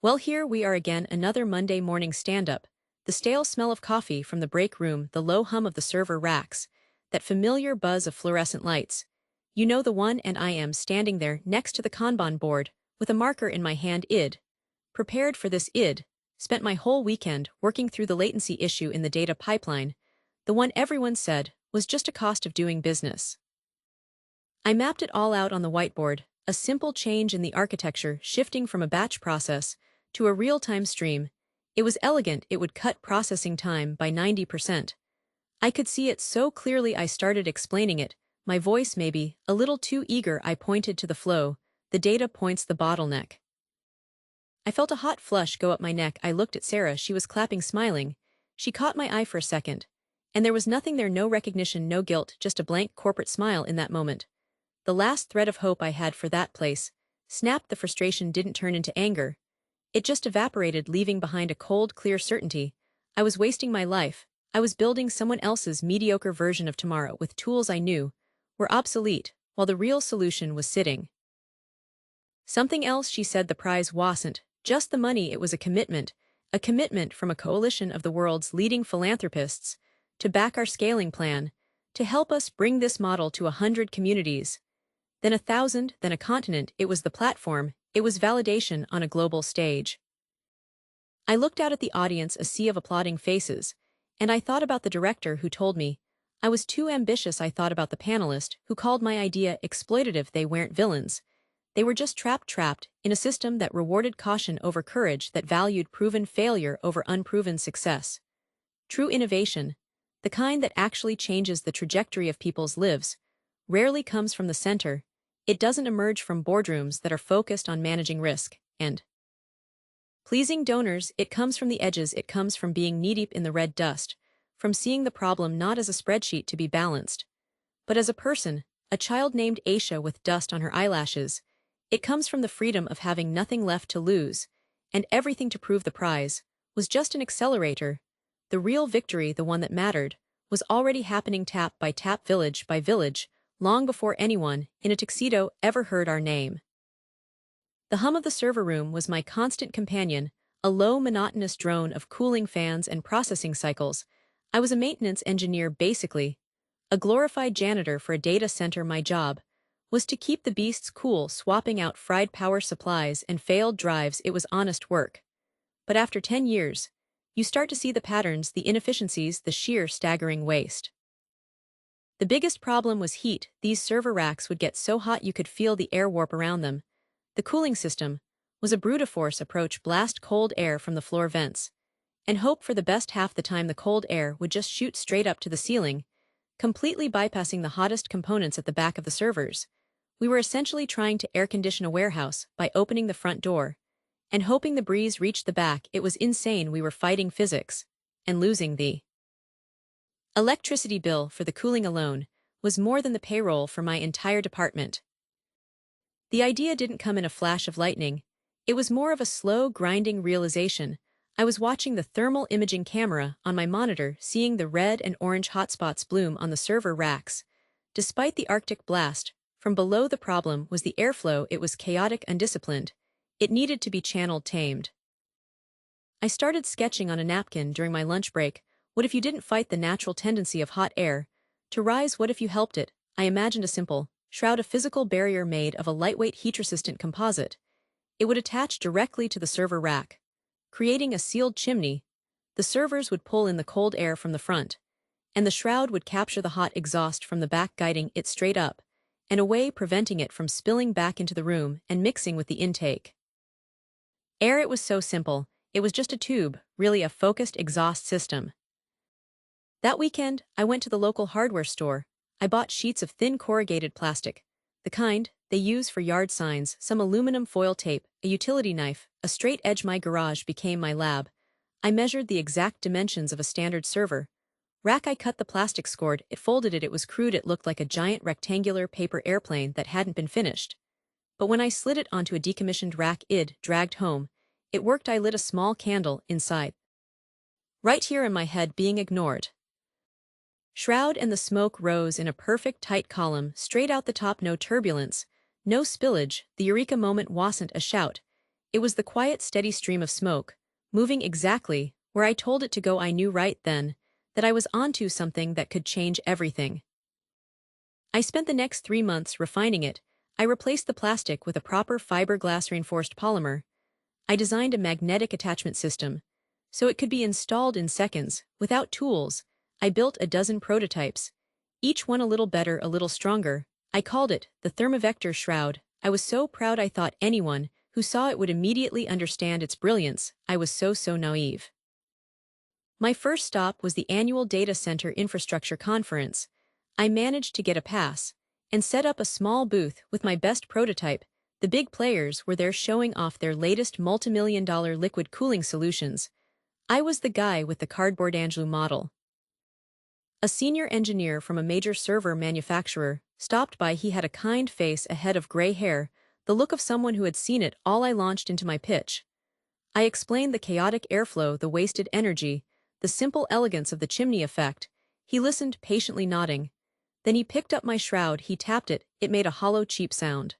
Well, here we are again, another Monday morning stand-up. The stale smell of coffee from the break room, the low hum of the server racks, that familiar buzz of fluorescent lights. You know the one, and I am standing there next to the Kanban board, with a marker in my hand. Prepared for this. Spent my whole weekend working through the latency issue in the data pipeline, the one everyone said was just a cost of doing business. I mapped it all out on the whiteboard, a simple change in the architecture shifting from a batch process to a real-time stream. It was elegant. It would cut processing time by 90%. I could see it so clearly. I started explaining it, my voice maybe a little too eager. I pointed to the flow, the data points, the bottleneck. I felt a hot flush go up my neck. I looked at Sarah. She was clapping, smiling. She caught my eye for a second. And there was nothing there, no recognition, no guilt, just a blank corporate smile in that moment. The last thread of hope I had for that place snapped. The frustration didn't turn into anger. It just evaporated, leaving behind a cold, clear certainty. I was wasting my life. I was building someone else's mediocre version of tomorrow with tools I knew were obsolete, while the real solution was sitting. Something else, she said. The prize wasn't just the money, it was a commitment from a coalition of the world's leading philanthropists to back our scaling plan, to help us bring this model to 100 communities, then 1,000, then a continent. It was the platform, it was validation on a global stage. I looked out at the audience, a sea of applauding faces, and I thought about the director who told me I was too ambitious. I thought about the panelist who called my idea exploitative. They weren't villains. They were just trapped in a system that rewarded caution over courage, that valued proven failure over unproven success. True innovation, the kind that actually changes the trajectory of people's lives, rarely comes from the center. It doesn't emerge from boardrooms that are focused on managing risk and pleasing donors. It comes from the edges. It comes from being knee-deep in the red dust, from seeing the problem not as a spreadsheet to be balanced, but as a person, a child named Aisha with dust on her eyelashes. It comes from the freedom of having nothing left to lose and everything to prove. The prize was just an accelerator. The real victory, the one that mattered, was already happening, tap by tap, village by village, long before anyone in a tuxedo ever heard our name. The hum of the server room was my constant companion, a low, monotonous drone of cooling fans and processing cycles. I was a maintenance engineer, basically, a glorified janitor for a data center. My job was to keep the beasts cool, swapping out fried power supplies and failed drives. It was honest work. But after 10 years, you start to see the patterns, the inefficiencies, the sheer staggering waste. The biggest problem was heat. These server racks would get so hot you could feel the air warp around them. The cooling system was a brute force approach: blast cold air from the floor vents, and hope for the best. Half the time the cold air would just shoot straight up to the ceiling, completely bypassing the hottest components at the back of the servers. We were essentially trying to air condition a warehouse by opening the front door and hoping the breeze reached the back. It was insane. We were fighting physics and losing. The electricity bill for the cooling alone was more than the payroll for my entire department. The idea didn't come in a flash of lightning. It was more of a slow, grinding realization. I was watching the thermal imaging camera on my monitor, seeing the red and orange hotspots bloom on the server racks. Despite the Arctic blast from below, the problem was the airflow. It was chaotic, undisciplined. It needed to be channeled, tamed. I started sketching on a napkin during my lunch break. What if you didn't fight the natural tendency of hot air to rise? What if you helped it? I imagined a simple shroud, a physical barrier made of a lightweight heat-resistant composite. It would attach directly to the server rack, creating a sealed chimney. The servers would pull in the cold air from the front, and the shroud would capture the hot exhaust from the back, guiding it straight up and away, preventing it from spilling back into the room and mixing with the intake air. It was so simple. It was just a tube, really a focused exhaust system. That weekend, I went to the local hardware store. I bought sheets of thin corrugated plastic, the kind they use for yard signs, some aluminum foil tape, a utility knife, a straight edge. My garage became my lab. I measured the exact dimensions of a standard server rack. I cut the plastic, scored it, folded it. It was crude. It looked like a giant rectangular paper airplane that hadn't been finished. But when I slid it onto a decommissioned rack I'd dragged home, it worked. I lit a small candle inside, right here in my head, being ignored. Shroud, and the smoke rose in a perfect tight column straight out the top. No turbulence, no spillage. The eureka moment wasn't a shout. It was the quiet, steady stream of smoke, moving exactly where I told it to go. I knew right then that I was onto something that could change everything. I spent the next 3 months refining it. I replaced the plastic with a proper fiberglass reinforced polymer. I designed a magnetic attachment system, so it could be installed in seconds, without tools. I built a dozen prototypes, each one a little better, a little stronger. I called it the Thermovector Shroud. I was so proud. I thought anyone who saw it would immediately understand its brilliance. I was so naive. My first stop was the annual Data Center Infrastructure Conference. I managed to get a pass and set up a small booth with my best prototype. The big players were there showing off their latest multimillion-dollar liquid cooling solutions. I was the guy with the cardboard Angelou model. A senior engineer from a major server manufacturer stopped by. He had a kind face, a head of gray hair, the look of someone who had seen it all. I launched into my pitch. I explained the chaotic airflow, the wasted energy, the simple elegance of the chimney effect. He listened, patiently nodding. Then he picked up my shroud. He tapped it. It made a hollow, cheap sound.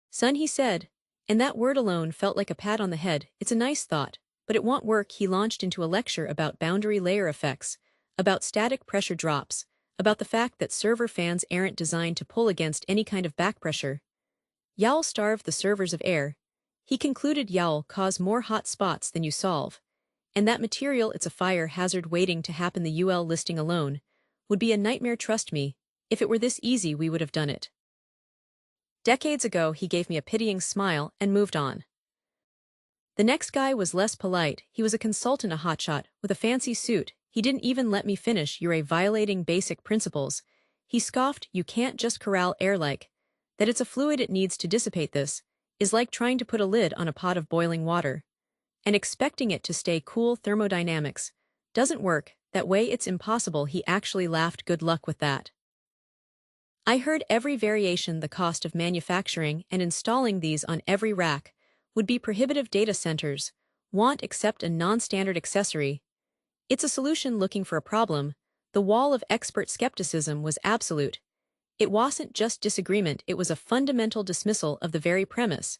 "Son," he said, and that word alone felt like a pat on the head. "It's a nice thought, but it won't work." He launched into a lecture about boundary layer effects, about static pressure drops, about the fact that server fans aren't designed to pull against any kind of back pressure. You'll starve the servers of air. He concluded you'll cause more hot spots than you solve. And that material, it's a fire hazard waiting to happen. The UL listing alone would be a nightmare. Trust me, if it were this easy, we would have done it decades ago. He gave me a pitying smile and moved on. The next guy was less polite. He was a consultant, a hotshot, with a fancy suit. He didn't even let me finish. "You're violating basic principles." He scoffed. "You can't just corral air like that. It's a fluid. It needs to dissipate. This is like trying to put a lid on a pot of boiling water and expecting it to stay cool. Thermodynamics doesn't work that way. It's impossible." He actually laughed. "Good luck with that." I heard every variation. The cost of manufacturing and installing these on every rack would be prohibitive. Data centers won't accept a non-standard accessory. It's a solution looking for a problem. The wall of expert skepticism was absolute. It wasn't just disagreement, it was a fundamental dismissal of the very premise.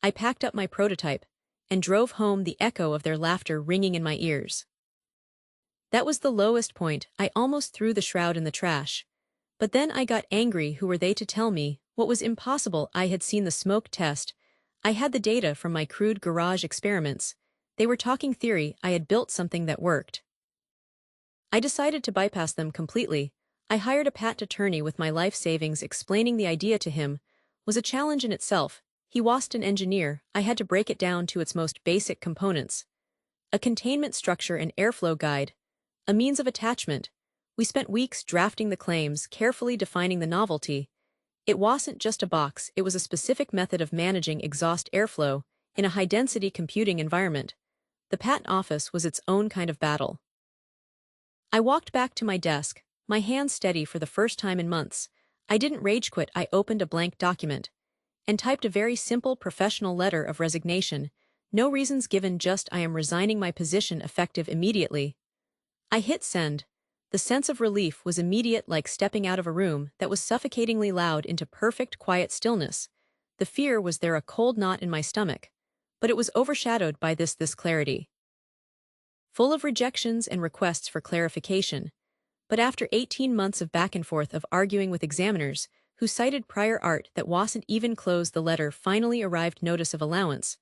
I packed up my prototype and drove home, the echo of their laughter ringing in my ears. That was the lowest point. I almost threw the shroud in the trash. But then I got angry. Who were they to tell me what was impossible? I had seen the smoke test. I had the data from my crude garage experiments. They were talking theory. I had built something that worked. I decided to bypass them completely. I hired a patent attorney with my life savings. Explaining the idea to him was a challenge in itself. He wasn't an engineer. I had to break it down to its most basic components. A containment structure, an airflow guide, a means of attachment. We spent weeks drafting the claims, carefully defining the novelty. It wasn't just a box, it was a specific method of managing exhaust airflow in a high-density computing environment. The patent office was its own kind of battle. I walked back to my desk, my hands steady for the first time in months. I didn't rage quit. I opened a blank document and typed a very simple professional letter of resignation. No reasons given, just "I am resigning my position, effective immediately." I hit send. The sense of relief was immediate, like stepping out of a room that was suffocatingly loud into perfect quiet stillness. The fear was there, a cold knot in my stomach, but it was overshadowed by this clarity. Full of rejections and requests for clarification. But after 18 months of back and forth, of arguing with examiners who cited prior art that wasn't even close, the letter finally arrived. Notice of allowance.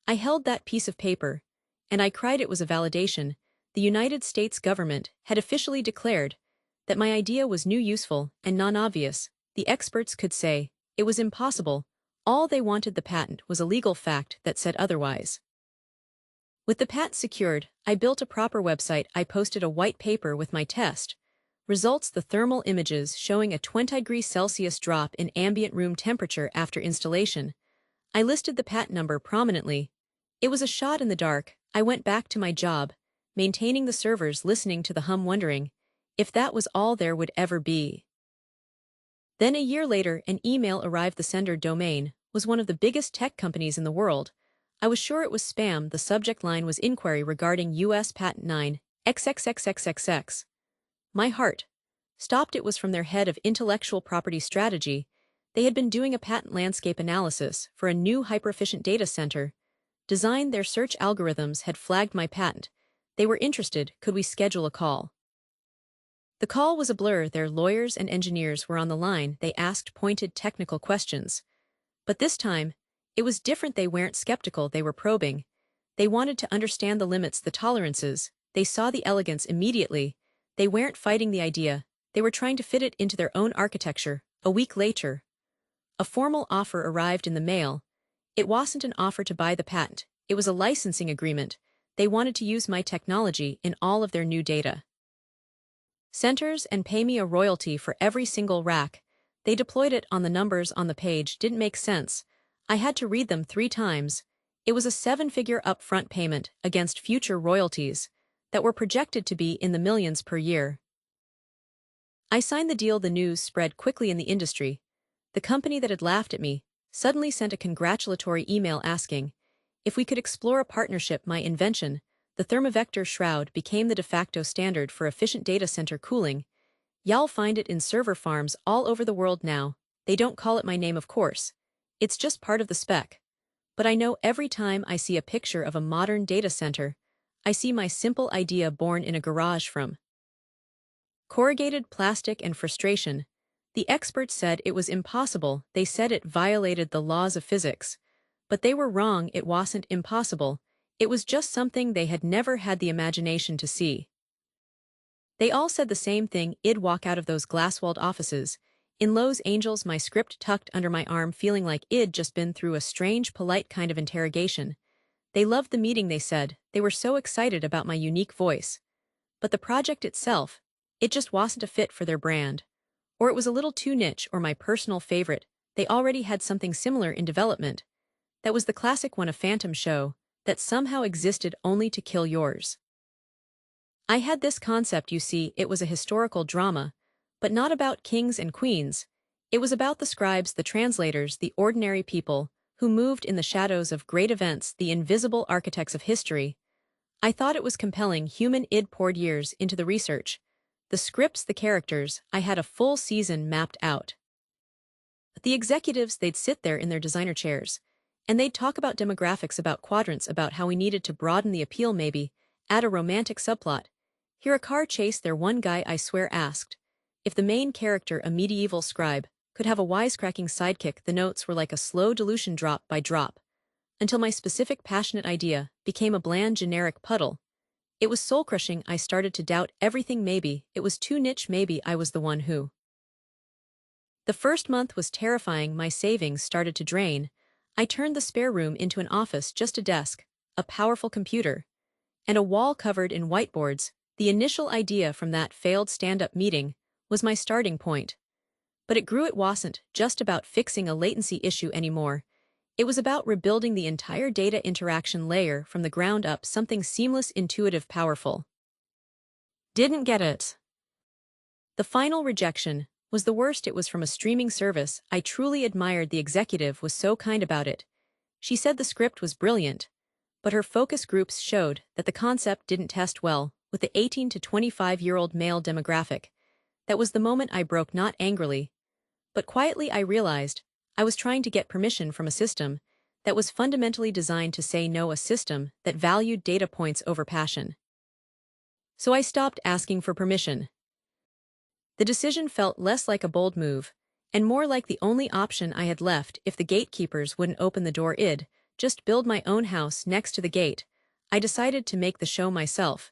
I held that piece of paper, and I cried. It was a validation. The United States government had officially declared that my idea was new, useful, and non-obvious. The experts could say it was impossible. All they wanted, the patent, was a legal fact that said otherwise. With the patent secured, I built a proper website. I posted a white paper with my test results, the thermal images showing a 20°C drop in ambient room temperature after installation. I listed the patent number prominently. It was a shot in the dark. I went back to my job, maintaining the servers, listening to the hum, wondering if that was all there would ever be. Then a year later, an email arrived. The sender domain was one of the biggest tech companies in the world. I was sure it was spam. The subject line was inquiry regarding U.S. Patent 9 XXXXXX. My heart stopped. It was from their head of intellectual property strategy. They had been doing a patent landscape analysis for a new hyper-efficient data center. Designed their search algorithms had flagged my patent. They were interested, could we schedule a call? The call was a blur, their lawyers and engineers were on the line, they asked pointed technical questions. But this time, it was different, they weren't skeptical, they were probing. They wanted to understand the limits, the tolerances, they saw the elegance immediately. They weren't fighting the idea, they were trying to fit it into their own architecture. A week later, a formal offer arrived in the mail. It wasn't an offer to buy the patent, it was a licensing agreement. They wanted to use my technology in all of their new data centers and pay me a royalty for every single rack. They deployed it on the numbers on the page, didn't make sense. I had to read them 3 times. It was a 7-figure upfront payment against future royalties that were projected to be in the millions per year. I signed the deal. The news spread quickly in the industry. The company that had laughed at me suddenly sent a congratulatory email asking if we could explore a partnership. My invention, the thermovector shroud, became the de facto standard for efficient data center cooling. Y'all find it in server farms all over the world now. They don't call it my name, of course. It's just part of the spec. But I know every time I see a picture of a modern data center, I see my simple idea born in a garage from corrugated plastic and frustration. The experts said it was impossible, they said it violated the laws of physics. But they were wrong, it wasn't impossible. It was just something they had never had the imagination to see. They all said the same thing. I'd walk out of those glass-walled offices, in Los Angeles, my script tucked under my arm, feeling like I'd just been through a strange, polite kind of interrogation. They loved the meeting, they said. They were so excited about my unique voice. But the project itself, it just wasn't a fit for their brand. Or it was a little too niche, or my personal favorite, they already had something similar in development. That was the classic one, a phantom show that somehow existed only to kill yours. I had this concept, you see, it was a historical drama, but not about kings and queens. It was about the scribes, the translators, the ordinary people, who moved in the shadows of great events, the invisible architects of history. I thought it was compelling. Human. I'd poured years into the research. The scripts, the characters, I had a full season mapped out. The executives, they'd sit there in their designer chairs, and they'd talk about demographics, about quadrants, about how we needed to broaden the appeal, maybe add a romantic subplot. Hear a car chase there. One guy, I swear, asked if the main character, a medieval scribe, could have a wisecracking sidekick. The notes were like a slow dilution, drop by drop, until my specific passionate idea became a bland generic puddle. It was soul-crushing. I started to doubt everything. Maybe it was too niche, maybe I was the one who. The first month was terrifying. My savings started to drain. I turned the spare room into an office, just a desk, a powerful computer, and a wall covered in whiteboards. The initial idea from that failed stand-up meeting was my starting point. But it grew. It wasn't just about fixing a latency issue anymore. It was about rebuilding the entire data interaction layer from the ground up, something seamless, intuitive, powerful. Didn't get it. The final rejection was the worst. It was from a streaming service I truly admired. The executive was so kind about it. She said the script was brilliant, but her focus groups showed that the concept didn't test well with the 18 to 25-year-old male demographic. That was the moment I broke, not angrily, but quietly. I realized I was trying to get permission from a system that was fundamentally designed to say no, a system that valued data points over passion. So I stopped asking for permission. The decision felt less like a bold move, and more like the only option I had left. If the gatekeepers wouldn't open the door, I'd just build my own house next to the gate. I decided to make the show myself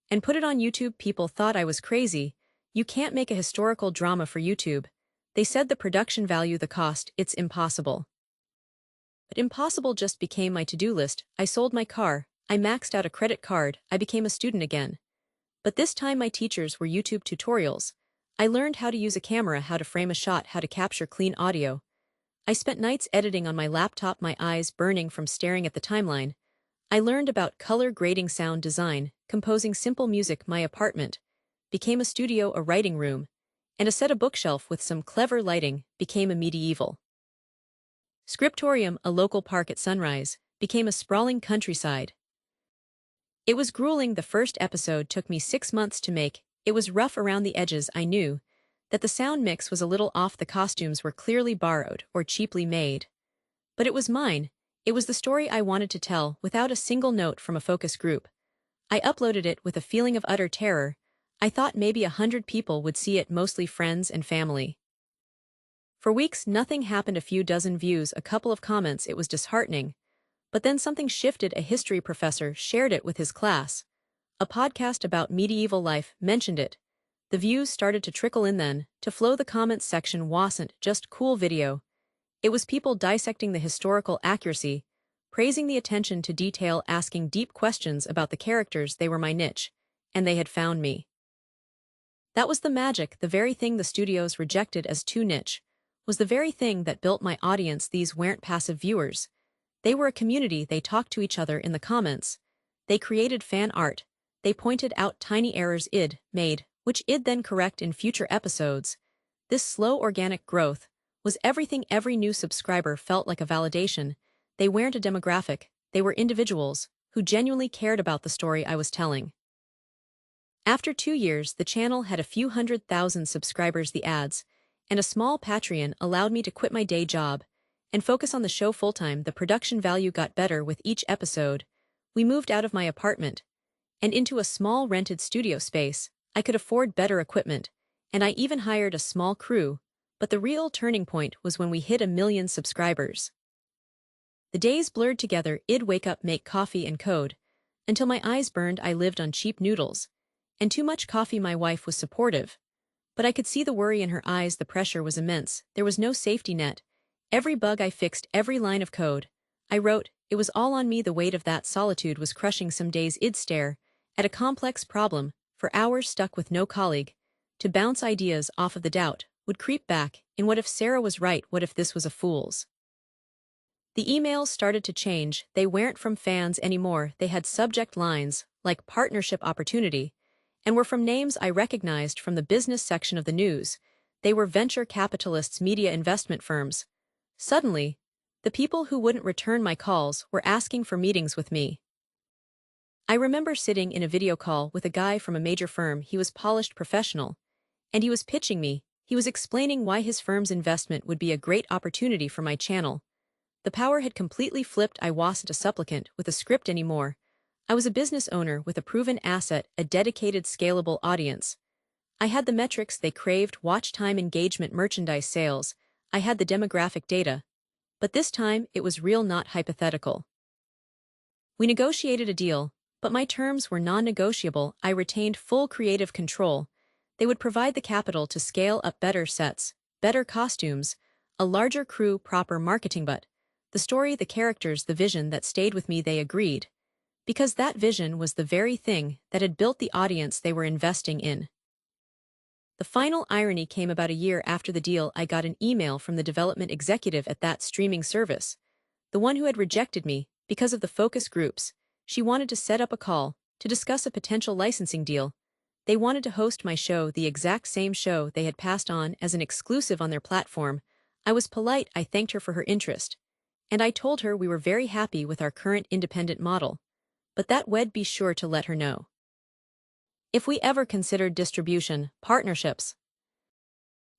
and put it on YouTube. People thought I was crazy. You can't make a historical drama for YouTube. They said the production value, the cost, it's impossible. But impossible just became my to-do list. I sold my car, I maxed out a credit card, I became a student again. But this time my teachers were YouTube tutorials. I learned how to use a camera, how to frame a shot, how to capture clean audio. I spent nights editing on my laptop, my eyes burning from staring at the timeline. I learned about color grading, sound design, composing simple music. My apartment became a studio, a writing room, and a set, a bookshelf with some clever lighting, became a medieval scriptorium. A local park at sunrise became a sprawling countryside. It was grueling. The first episode took me 6 months to make. It was rough around the edges. I knew that the sound mix was a little off, the costumes were clearly borrowed or cheaply made. But it was mine. It was the story I wanted to tell without a single note from a focus group. I uploaded it with a feeling of utter terror. I thought maybe 100 people would see it, mostly friends and family. For weeks nothing happened, a few dozen views, a couple of comments. It was disheartening. But then something shifted. A history professor shared it with his class. A podcast about medieval life mentioned it. The views started to trickle in then, to flow. The comments section wasn't just cool video. It was people dissecting the historical accuracy, praising the attention to detail, asking deep questions about the characters. They were my niche, and they had found me. That was the magic. The very thing the studios rejected as too niche was the very thing that built my audience. These weren't passive viewers. They were a community. They talked to each other in the comments. They created fan art. They pointed out tiny errors Id made, which Id then correct in future episodes. This slow organic growth was everything. Every new subscriber felt like a validation. They weren't a demographic, they were individuals who genuinely cared about the story I was telling. After 2 years, the channel had a few 100,000 subscribers. The ads and a small Patreon allowed me to quit my day job and focus on the show full-time. The production value got better with each episode. We moved out of my apartment and into a small rented studio space. I could afford better equipment, and I even hired a small crew. But the real turning point was when we hit 1 million subscribers. The days blurred together. I'd wake up, make coffee and code, until my eyes burned. I lived on cheap noodles and too much coffee. My wife was supportive, but I could see the worry in her eyes. The pressure was immense. There was no safety net. Every bug I fixed, every line of code I wrote, it was all on me. The weight of that solitude was crushing. Some days I'd stare at a complex problem for hours, stuck with no colleague to bounce ideas off of. The doubt would creep back. And what if Sarah was right? What if this was a fool's? The emails started to change. They weren't from fans anymore. They had subject lines like partnership opportunity and were from names I recognized from the business section of the news. They were venture capitalists, media investment firms. Suddenly, the people who wouldn't return my calls were asking for meetings with me. I remember sitting in a video call with a guy from a major firm. He was polished professional, and he was pitching me. He was explaining why his firm's investment would be a great opportunity for my channel. The power had completely flipped. I wasn't a supplicant with a script anymore. I was a business owner with a proven asset, a dedicated, scalable audience. I had the metrics they craved: watch time, engagement, merchandise sales. I had the demographic data. But this time, it was real, not hypothetical. We negotiated a deal, but my terms were non-negotiable. I retained full creative control. They would provide the capital to scale up: better sets, better costumes, a larger crew, proper marketing. But the story, the characters, the vision that stayed with me. They agreed, because that vision was the very thing that had built the audience they were investing in. The final irony came about a year after the deal. I got an email from the development executive at that streaming service, the one who had rejected me because of the focus groups. She wanted to set up a call to discuss a potential licensing deal. They wanted to host my show, the exact same show they had passed on as an exclusive on their platform. I was polite. I thanked her for her interest, and I told her we were very happy with our current independent model, but that we'd be sure to let her know if we ever considered distribution partnerships.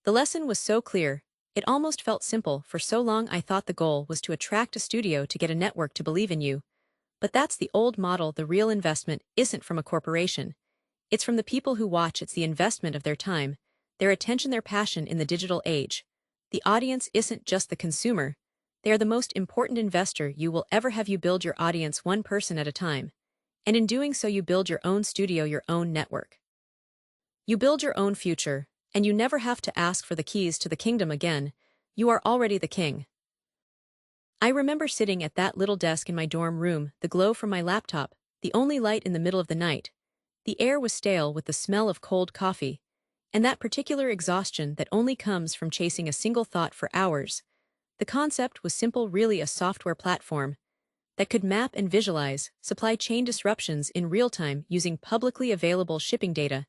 The lesson was so clear, it almost felt simple. For so long I thought the goal was to attract a studio, to get a network to believe in you. But that's the old model. The real investment isn't from a corporation. It's from the people who watch. It's the investment of their time, their attention, their passion in the digital age. The audience isn't just the consumer. They are the most important investor you will ever have. You build your audience one person at a time. And in doing so, you build your own studio, your own network. You build your own future, and you never have to ask for the keys to the kingdom again. You are already the king. I remember sitting at that little desk in my dorm room, the glow from my laptop, the only light in the middle of the night. The air was stale with the smell of cold coffee, and that particular exhaustion that only comes from chasing a single thought for hours. The concept was simple, really: a software platform that could map and visualize supply chain disruptions in real time using publicly available shipping data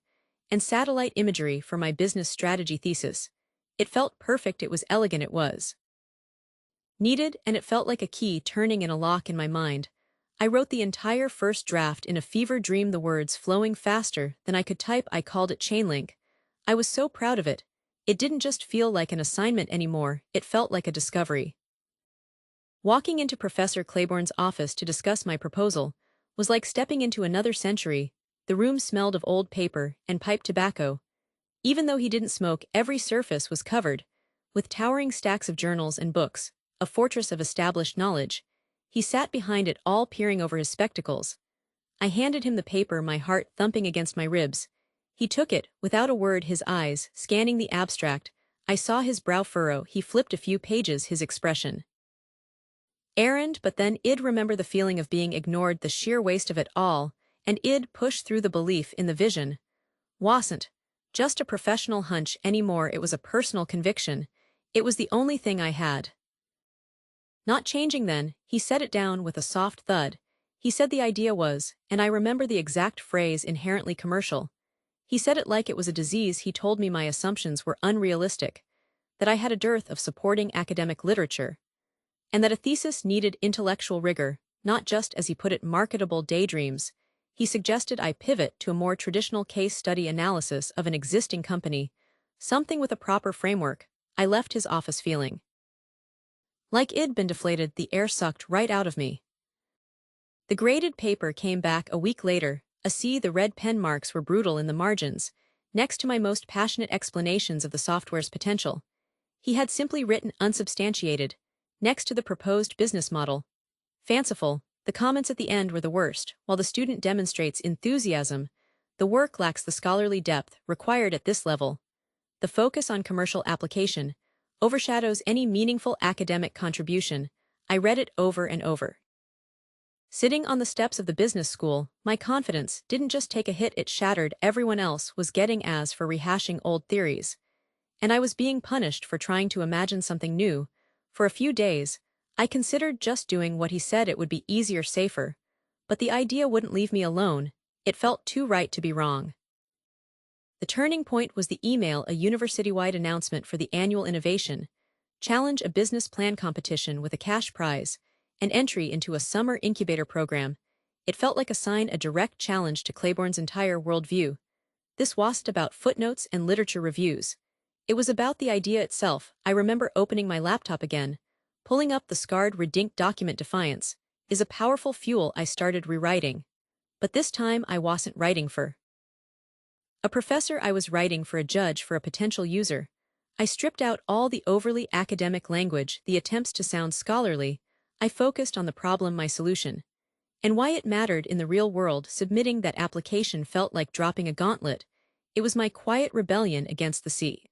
and satellite imagery for my business strategy thesis. It felt perfect, it was elegant, it was needed, and it felt like a key turning in a lock in my mind. I wrote the entire first draft in a fever dream, the words flowing faster than I could type. I called it Chainlink. I was so proud of it. It didn't just feel like an assignment anymore, it felt like a discovery. Walking into Professor Claiborne's office to discuss my proposal was like stepping into another century. The room smelled of old paper and pipe tobacco. Even though he didn't smoke, every surface was covered with towering stacks of journals and books, a fortress of established knowledge. He sat behind it all, peering over his spectacles. I handed him the paper, my heart thumping against my ribs. He took it, without a word, his eyes scanning the abstract. I saw his brow furrow. He flipped a few pages, his expression errand, but then I'd remember the feeling of being ignored, the sheer waste of it all, and I'd push through. The belief in the vision wasn't just a professional hunch anymore, it was a personal conviction. It was the only thing I had. Not changing then, he set it down with a soft thud. He said the idea was, and I remember the exact phrase, inherently commercial. He said it like it was a disease. He told me my assumptions were unrealistic, that I had a dearth of supporting academic literature, and that a thesis needed intellectual rigor, not just, as he put it, marketable daydreams. He suggested I pivot to a more traditional case study analysis of an existing company, something with a proper framework. I left his office feeling like I'd been deflated, the air sucked right out of me. The graded paper came back a week later, a C. The red pen marks were brutal in the margins, next to my most passionate explanations of the software's potential. He had simply written unsubstantiated, next to the proposed business model. Fanciful. The comments at the end were the worst. While the student demonstrates enthusiasm, the work lacks the scholarly depth required at this level. The focus on commercial application overshadows any meaningful academic contribution. I read it over and over. Sitting on the steps of the business school, my confidence didn't just take a hit, it shattered. Everyone else was getting A's for rehashing old theories, and I was being punished for trying to imagine something new. For a few days, I considered just doing what he said. It would be easier, safer. But the idea wouldn't leave me alone. It felt too right to be wrong. The turning point was the email, a university-wide announcement for the annual Innovation Challenge, a business plan competition with a cash prize, and entry into a summer incubator program. It felt like a sign, a direct challenge to Claiborne's entire worldview. This wasn't about footnotes and literature reviews. It was about the idea itself. I remember opening my laptop again, pulling up the scarred, red-inked document. Defiance is a powerful fuel. I started rewriting. But this time I wasn't writing for a professor, I was writing for a judge, for a potential user. I stripped out all the overly academic language, the attempts to sound scholarly. I focused on the problem, my solution, and why it mattered in the real world. Submitting that application felt like dropping a gauntlet. It was my quiet rebellion against the sea.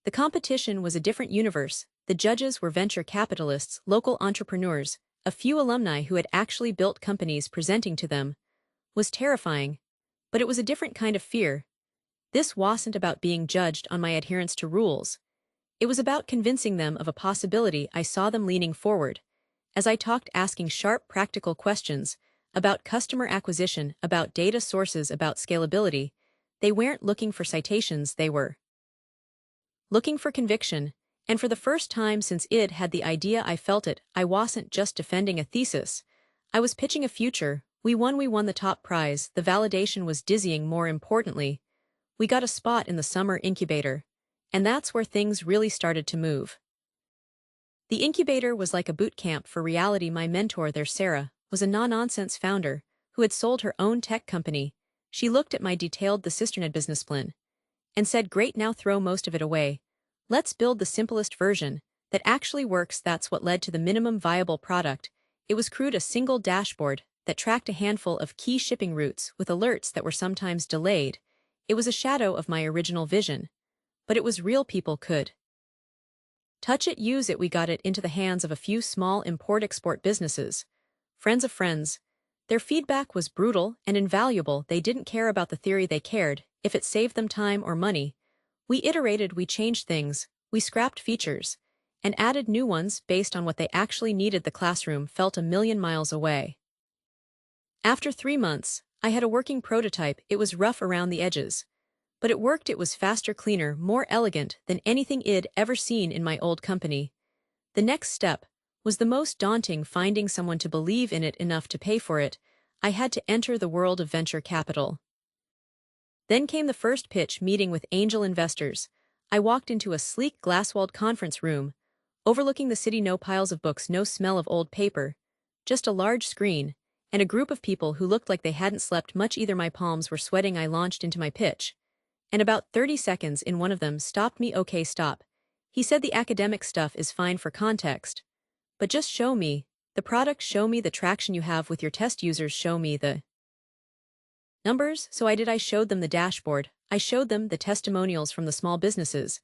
The competition was a different universe. The judges were venture capitalists, local entrepreneurs, a few alumni who had actually built companies. Presenting to them was terrifying, but it was a different kind of fear. This wasn't about being judged on my adherence to rules. It was about convincing them of a possibility. I saw them leaning forward as I talked, asking sharp, practical questions about customer acquisition, about data sources, about scalability. They weren't looking for citations, they were looking for conviction. And for the first time since I'd had the idea, I felt it. I wasn't just defending a thesis. I was pitching a future. We won the top prize. The validation was dizzying. More importantly, we got a spot in the summer incubator. And that's where things really started to move. The incubator was like a boot camp for reality. My mentor there, Sarah, was a no-nonsense founder who had sold her own tech company. She looked at my detailed the cisternhead business plan and said, "Great, now throw most of it away. Let's build the simplest version that actually works." That's what led to the minimum viable product. It was crude, a single dashboard that tracked a handful of key shipping routes with alerts that were sometimes delayed. It was a shadow of my original vision, but it was real. People could touch it, use it. We got it into the hands of a few small import-export businesses, friends of friends. Their feedback was brutal and invaluable. They didn't care about the theory, they cared if it saved them time or money. We iterated, we changed things, we scrapped features, and added new ones based on what they actually needed. The classroom felt a million miles away. After 3 months, I had a working prototype. It was rough around the edges, but it worked. It was faster, cleaner, more elegant than anything I'd ever seen in my old company. The next step was the most daunting, finding someone to believe in it enough to pay for it. I had to enter the world of venture capital. Then came the first pitch, meeting with angel investors. I walked into a sleek glass-walled conference room, overlooking the city. No piles of books, no smell of old paper, just a large screen, and a group of people who looked like they hadn't slept much either. My palms were sweating. I launched into my pitch, and about 30 seconds in, one of them stopped me. Okay, stop. He said, the academic stuff is fine for context, but just show me the product, show me the traction you have with your test users, show me the numbers. So I did. I showed them the dashboard. I showed them the testimonials from the small businesses.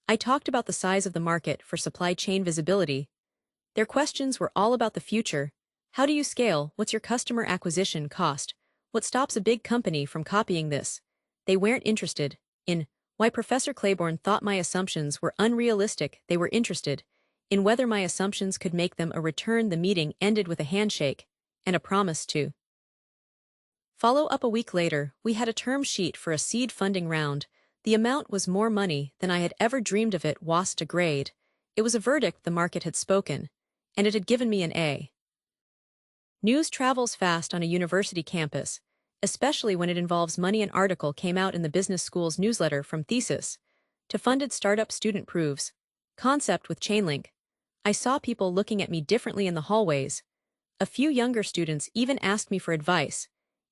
I talked about the size of the market for supply chain visibility. Their questions were all about the future. How do you scale? What's your customer acquisition cost? What stops a big company from copying this? They weren't interested in why Professor Claiborne thought my assumptions were unrealistic. They were interested in whether my assumptions could make them a return. The meeting ended with a handshake and a promise to follow up. A week later, we had a term sheet for a seed funding round. The amount was more money than I had ever dreamed of. It wasn't a grade. It was a verdict. The market had spoken, and it had given me an A. News travels fast on a university campus, especially when it involves money. An article came out in the business school's newsletter, from thesis to funded startup student proves concept with Chainlink. I saw people looking at me differently in the hallways. A few younger students even asked me for advice.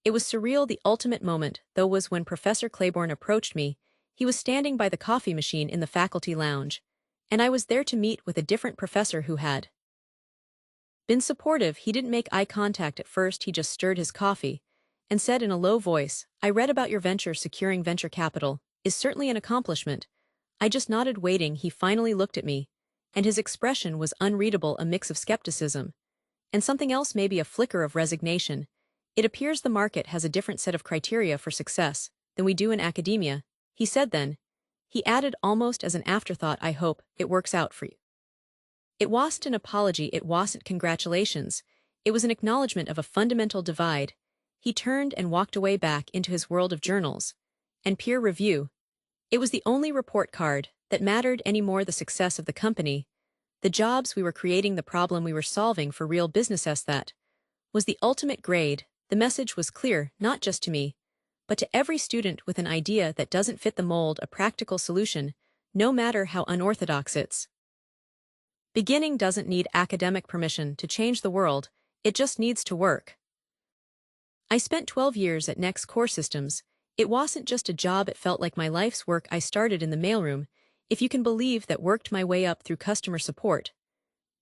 It was surreal. The ultimate moment, though, was when Professor Claiborne approached me. He was standing by the coffee machine in the faculty lounge, and I was there to meet with a different professor who had been supportive. He didn't make eye contact at first. He just stirred his coffee and said in a low voice, I read about your venture. Securing venture capital is certainly an accomplishment. I just nodded, waiting. He finally looked at me, and his expression was unreadable, a mix of skepticism and something else, maybe a flicker of resignation. It appears the market has a different set of criteria for success than we do in academia, he said then. He added almost as an afterthought, I hope it works out for you. It wasn't an apology, it wasn't congratulations. It was an acknowledgement of a fundamental divide. He turned and walked away, back into his world of journals and peer review. It was the only report card that mattered anymore. The success of the company, the jobs we were creating, the problem we were solving for real businesses, that was the ultimate grade. The message was clear, not just to me, but to every student with an idea that doesn't fit the mold, a practical solution, no matter how unorthodox its beginning, doesn't need academic permission to change the world, it just needs to work. I spent 12 years at Next Core Systems. It wasn't just a job, it felt like my life's work. I started in the mailroom, if you can believe that, worked my way up through customer support,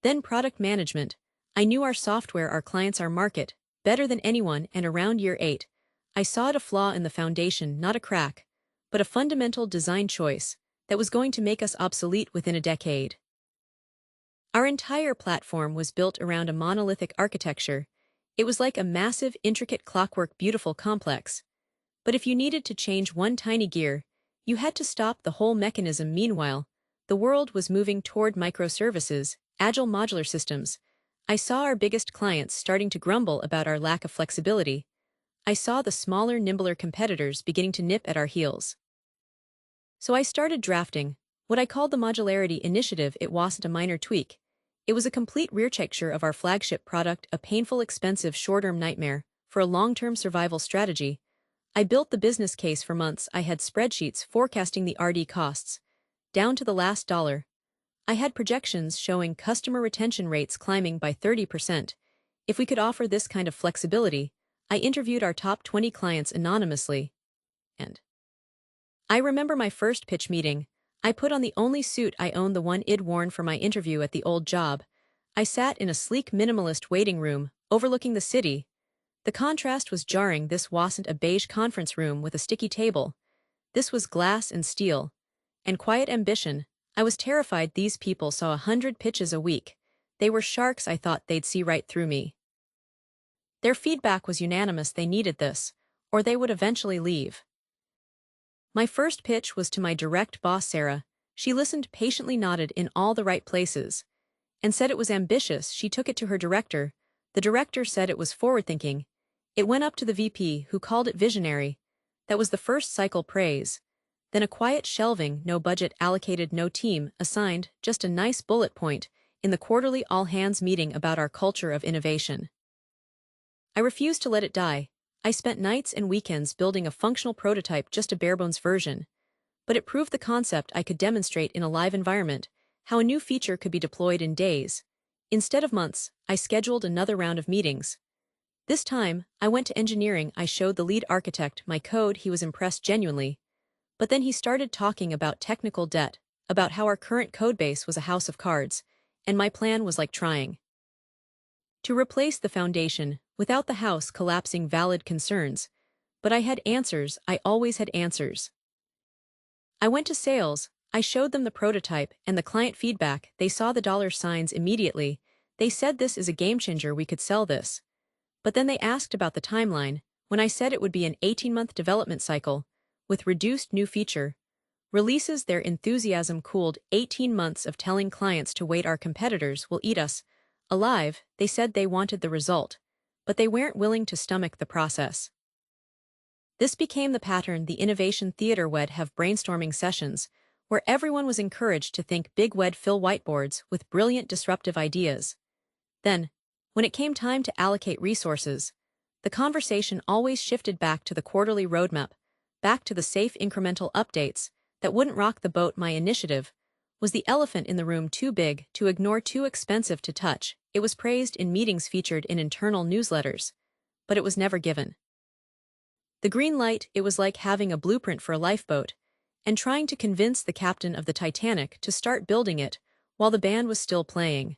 then product management. I knew our software, our clients, our market better than anyone, and around year 8, I saw it, a flaw in the foundation, not a crack, but a fundamental design choice that was going to make us obsolete within a decade. Our entire platform was built around a monolithic architecture. It was like a massive, intricate clockwork, beautiful, complex. But if you needed to change one tiny gear, you had to stop the whole mechanism. Meanwhile, the world was moving toward microservices, agile modular systems. I saw our biggest clients starting to grumble about our lack of flexibility. I saw the smaller, nimbler competitors beginning to nip at our heels. So I started drafting what I called the Modularity Initiative. It wasn't a minor tweak. It was a complete rearchitecture of our flagship product, a painful, expensive, short-term nightmare for a long-term survival strategy. I built the business case for months. I had spreadsheets forecasting the R&D costs down to the last dollar. I had projections showing customer retention rates climbing by 30%. If we could offer this kind of flexibility, I interviewed our top 20 clients anonymously. And I remember my first pitch meeting. I put on the only suit I owned, the one I'd worn for my interview at the old job. I sat in a sleek, minimalist waiting room, overlooking the city. The contrast was jarring. This wasn't a beige conference room with a sticky table. This was glass and steel and quiet ambition. I was terrified. These people saw 100 pitches a week. They were sharks. I thought they'd see right through me. Their feedback was unanimous. They needed this, or they would eventually leave. My first pitch was to my direct boss, Sarah. She listened patiently, nodded in all the right places, and said it was ambitious. She took it to her director. The director said it was forward-thinking. It went up to the VP, who called it visionary. That was the first cycle praise. Then a quiet shelving, no budget allocated, no team assigned, just a nice bullet point in the quarterly all-hands meeting about our culture of innovation. I refused to let it die. I spent nights and weekends building a functional prototype, just a barebones version. but it proved the concept I could demonstrate in a live environment, how a new feature could be deployed in days. Instead of months, I scheduled another round of meetings. This time, I went to engineering. I showed the lead architect my code. He was impressed genuinely. But then he started talking about technical debt, about how our current codebase was a house of cards, and my plan was like trying to replace the foundation without the house collapsing. Valid concerns. But I had answers. I always had answers. I went to sales. I showed them the prototype and the client feedback. They saw the dollar signs immediately. They said this is a game changer. We could sell this. But then they asked about the timeline. When I said it would be an 18-month development cycle, with reduced new feature releases, their enthusiasm cooled. 18 months of telling clients to wait. Our competitors will eat us alive. They said they wanted the result, but they weren't willing to stomach the process. This became the pattern. The innovation theater would have brainstorming sessions, where everyone was encouraged to think big. We'd fill whiteboards with brilliant disruptive ideas. Then, when it came time to allocate resources, the conversation always shifted back to the quarterly roadmap, back to the safe incremental updates that wouldn't rock the boat. My initiative was the elephant in the room, too big to ignore, too expensive to touch. It was praised in meetings, featured in internal newsletters, but it was never given the green light. It was like having a blueprint for a lifeboat and trying to convince the captain of the Titanic to start building it while the band was still playing.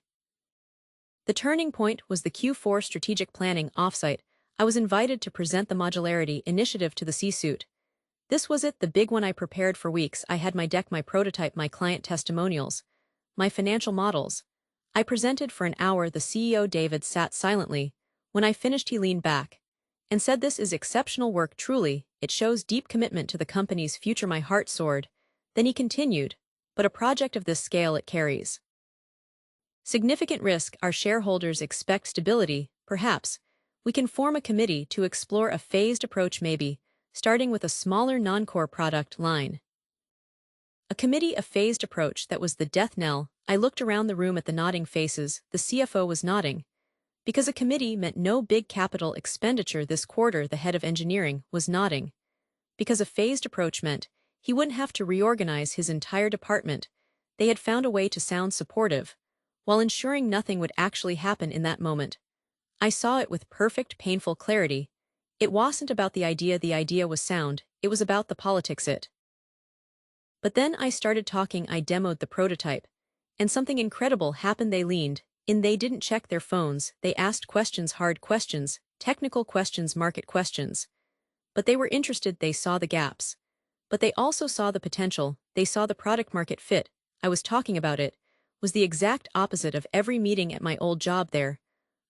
The turning point was the Q4 strategic planning offsite. I was invited to present the modularity initiative to the C-suite. This was it, the big one. I prepared for weeks. I had my deck, my prototype, my client testimonials, my financial models. I presented for an hour. The CEO, David, sat silently. When I finished, he leaned back and said, "This is exceptional work, truly. It shows deep commitment to the company's future." My heart soared. Then he continued, "But a project of this scale, it carries significant risk. Our shareholders expect stability. Perhaps we can form a committee to explore a phased approach, maybe starting with a smaller non-core product line." A committee, a phased approach. That was the death knell. I looked around the room at the nodding faces. The CFO was nodding. Because a committee meant no big capital expenditure this quarter. The head of engineering was nodding. Because a phased approach meant he wouldn't have to reorganize his entire department. They had found a way to sound supportive, while ensuring nothing would actually happen in that moment. I saw it with perfect, painful clarity. It wasn't about the idea was sound, it was about the politics it. But then I started talking. I demoed the prototype, and something incredible happened. They leaned in. They didn't check their phones. They asked questions, hard questions, technical questions, market questions. But they were interested. They saw the gaps. But they also saw the potential. They saw the product market fit. I was talking about it was the exact opposite of every meeting at my old job there.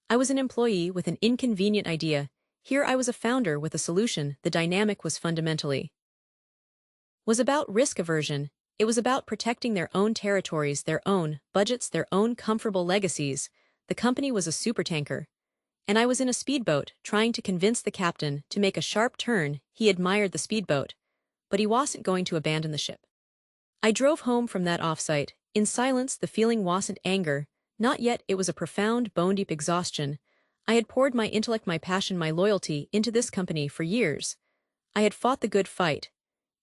I was an employee with an inconvenient idea. Here I was a founder with a solution. The dynamic was fundamentally was about risk aversion. It was about protecting their own territories, their own budgets, their own comfortable legacies. The company was a supertanker, and I was in a speedboat trying to convince the captain to make a sharp turn. He admired the speedboat, but he wasn't going to abandon the ship. I drove home from that offsite in silence. The feeling wasn't anger, not yet. It was a profound, bone-deep exhaustion. I had poured my intellect, my passion, my loyalty into this company for years. I had fought the good fight,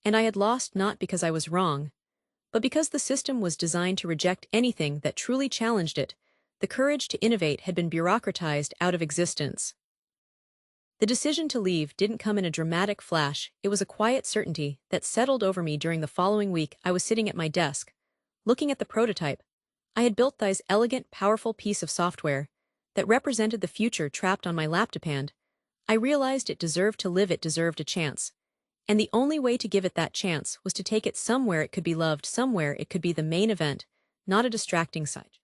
and I had lost, not because I was wrong, but because the system was designed to reject anything that truly challenged it. The courage to innovate had been bureaucratized out of existence. The decision to leave didn't come in a dramatic flash. It was a quiet certainty that settled over me. During the following week, I was sitting at my desk, looking at the prototype. I had built this elegant, powerful piece of software that represented the future trapped on my laptop, and I realized it deserved to live. It deserved a chance. And the only way to give it that chance was to take it somewhere it could be loved, somewhere it could be the main event, not a distracting side.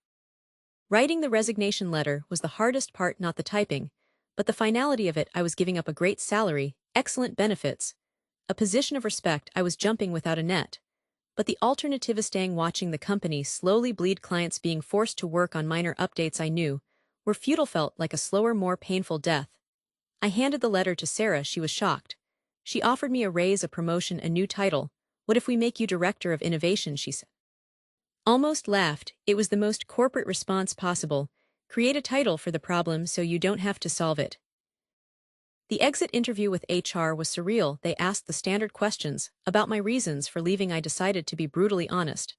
Writing the resignation letter was the hardest part, not the typing, but the finality of it. I was giving up a great salary, excellent benefits, a position of respect. I was jumping without a net. But the alternative is staying, watching the company slowly bleed, clients being forced to work on minor updates I knew were futile, felt like a slower, more painful death. I handed the letter to Sarah. She was shocked. She offered me a raise, a promotion, a new title. "What if we make you director of innovation?" she said. Almost laughed. It was the most corporate response possible. Create a title for the problem so you don't have to solve it. The exit interview with HR was surreal. They asked the standard questions about my reasons for leaving. I decided to be brutally honest.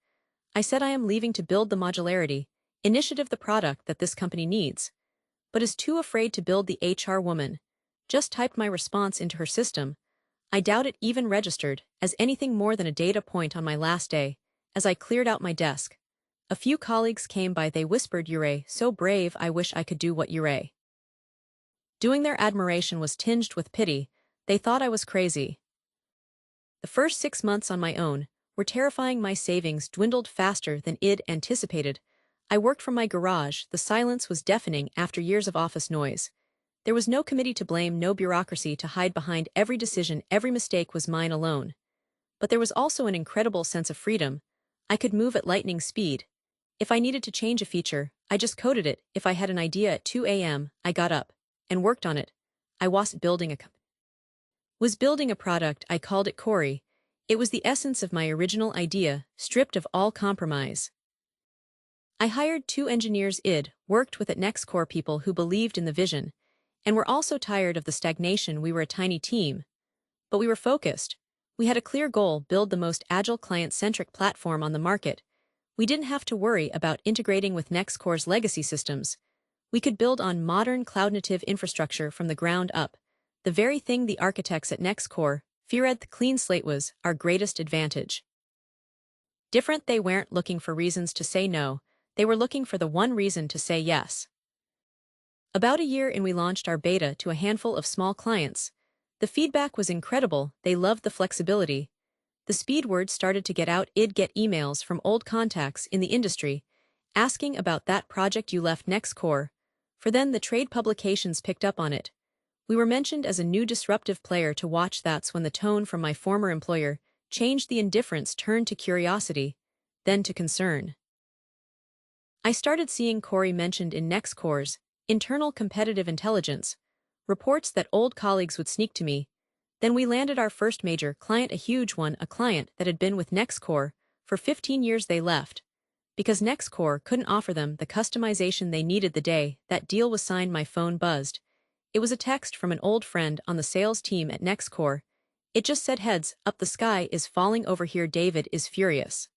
I said I am leaving to build the modularity initiative, the product that this company needs, but is too afraid to build. The HR woman just typed my response into her system. I doubt it even registered as anything more than a data point on my last day. As I cleared out my desk, a few colleagues came by. They whispered, "You're so brave. I wish I could do what you're doing." Their admiration was tinged with pity. They thought I was crazy. The first 6 months on my own were terrifying. My savings dwindled faster than I'd anticipated. I worked from my garage. The silence was deafening after years of office noise. There was no committee to blame, no bureaucracy to hide behind. Every decision, every mistake was mine alone. But there was also an incredible sense of freedom. I could move at lightning speed. If I needed to change a feature, I just coded it. If I had an idea at 2 a.m., I got up and worked on it. I was building a product. I called it Corey. It was the essence of my original idea, stripped of all compromise. I hired 2 engineers I'd worked with at NextCore, people who believed in the vision and were also tired of the stagnation. We were a tiny team, but we were focused. We had a clear goal: build the most agile, client-centric platform on the market. We didn't have to worry about integrating with NextCore's legacy systems. We could build on modern cloud-native infrastructure from the ground up, the very thing the architects at NextCore feared. The clean slate was our greatest advantage. Different, they weren't looking for reasons to say no, they were looking for the one reason to say yes. About a year in, we launched our beta to a handful of small clients. The feedback was incredible. They loved the flexibility. The speed. Word started to get out. I'd get emails from old contacts in the industry asking about that project you left NextCore for. Then the trade publications picked up on it. We were mentioned as a new disruptive player to watch. That's when the tone from my former employer changed. The indifference turned to curiosity, then to concern. I started seeing Corey mentioned in NextCore's internal competitive intelligence reports that old colleagues would sneak to me. Then we landed our first major client, a huge one, a client that had been with NextCore for 15 years. They left because NextCore couldn't offer them the customization they needed. The day that deal was signed, my phone buzzed. It was a text from an old friend on the sales team at NextCore. It just said, "Heads up, the sky is falling over here. David is furious."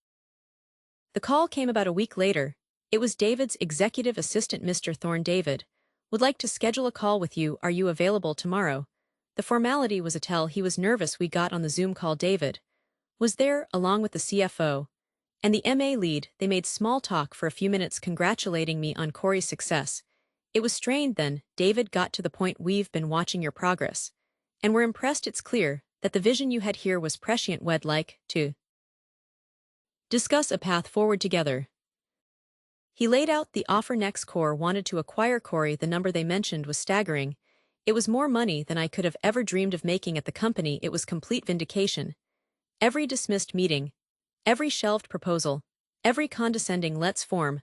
The call came about a week later. It was David's executive assistant, Mr. Thorne. "David would like to schedule a call with you. Are you available tomorrow?" The formality was a tell. He was nervous. We got on the Zoom call. David was there, along with the CFO and the MA lead. They made small talk for a few minutes, congratulating me on Corey's success. It was strained. Then David got to the point. "We've been watching your progress, and we're impressed. It's clear that the vision you had here was prescient. We'd like to discuss a path forward together." He laid out the offer. NextCore wanted to acquire Corey. The number they mentioned was staggering. It was more money than I could have ever dreamed of making at the company. It was complete vindication. Every dismissed meeting, every shelved proposal, every condescending "let's form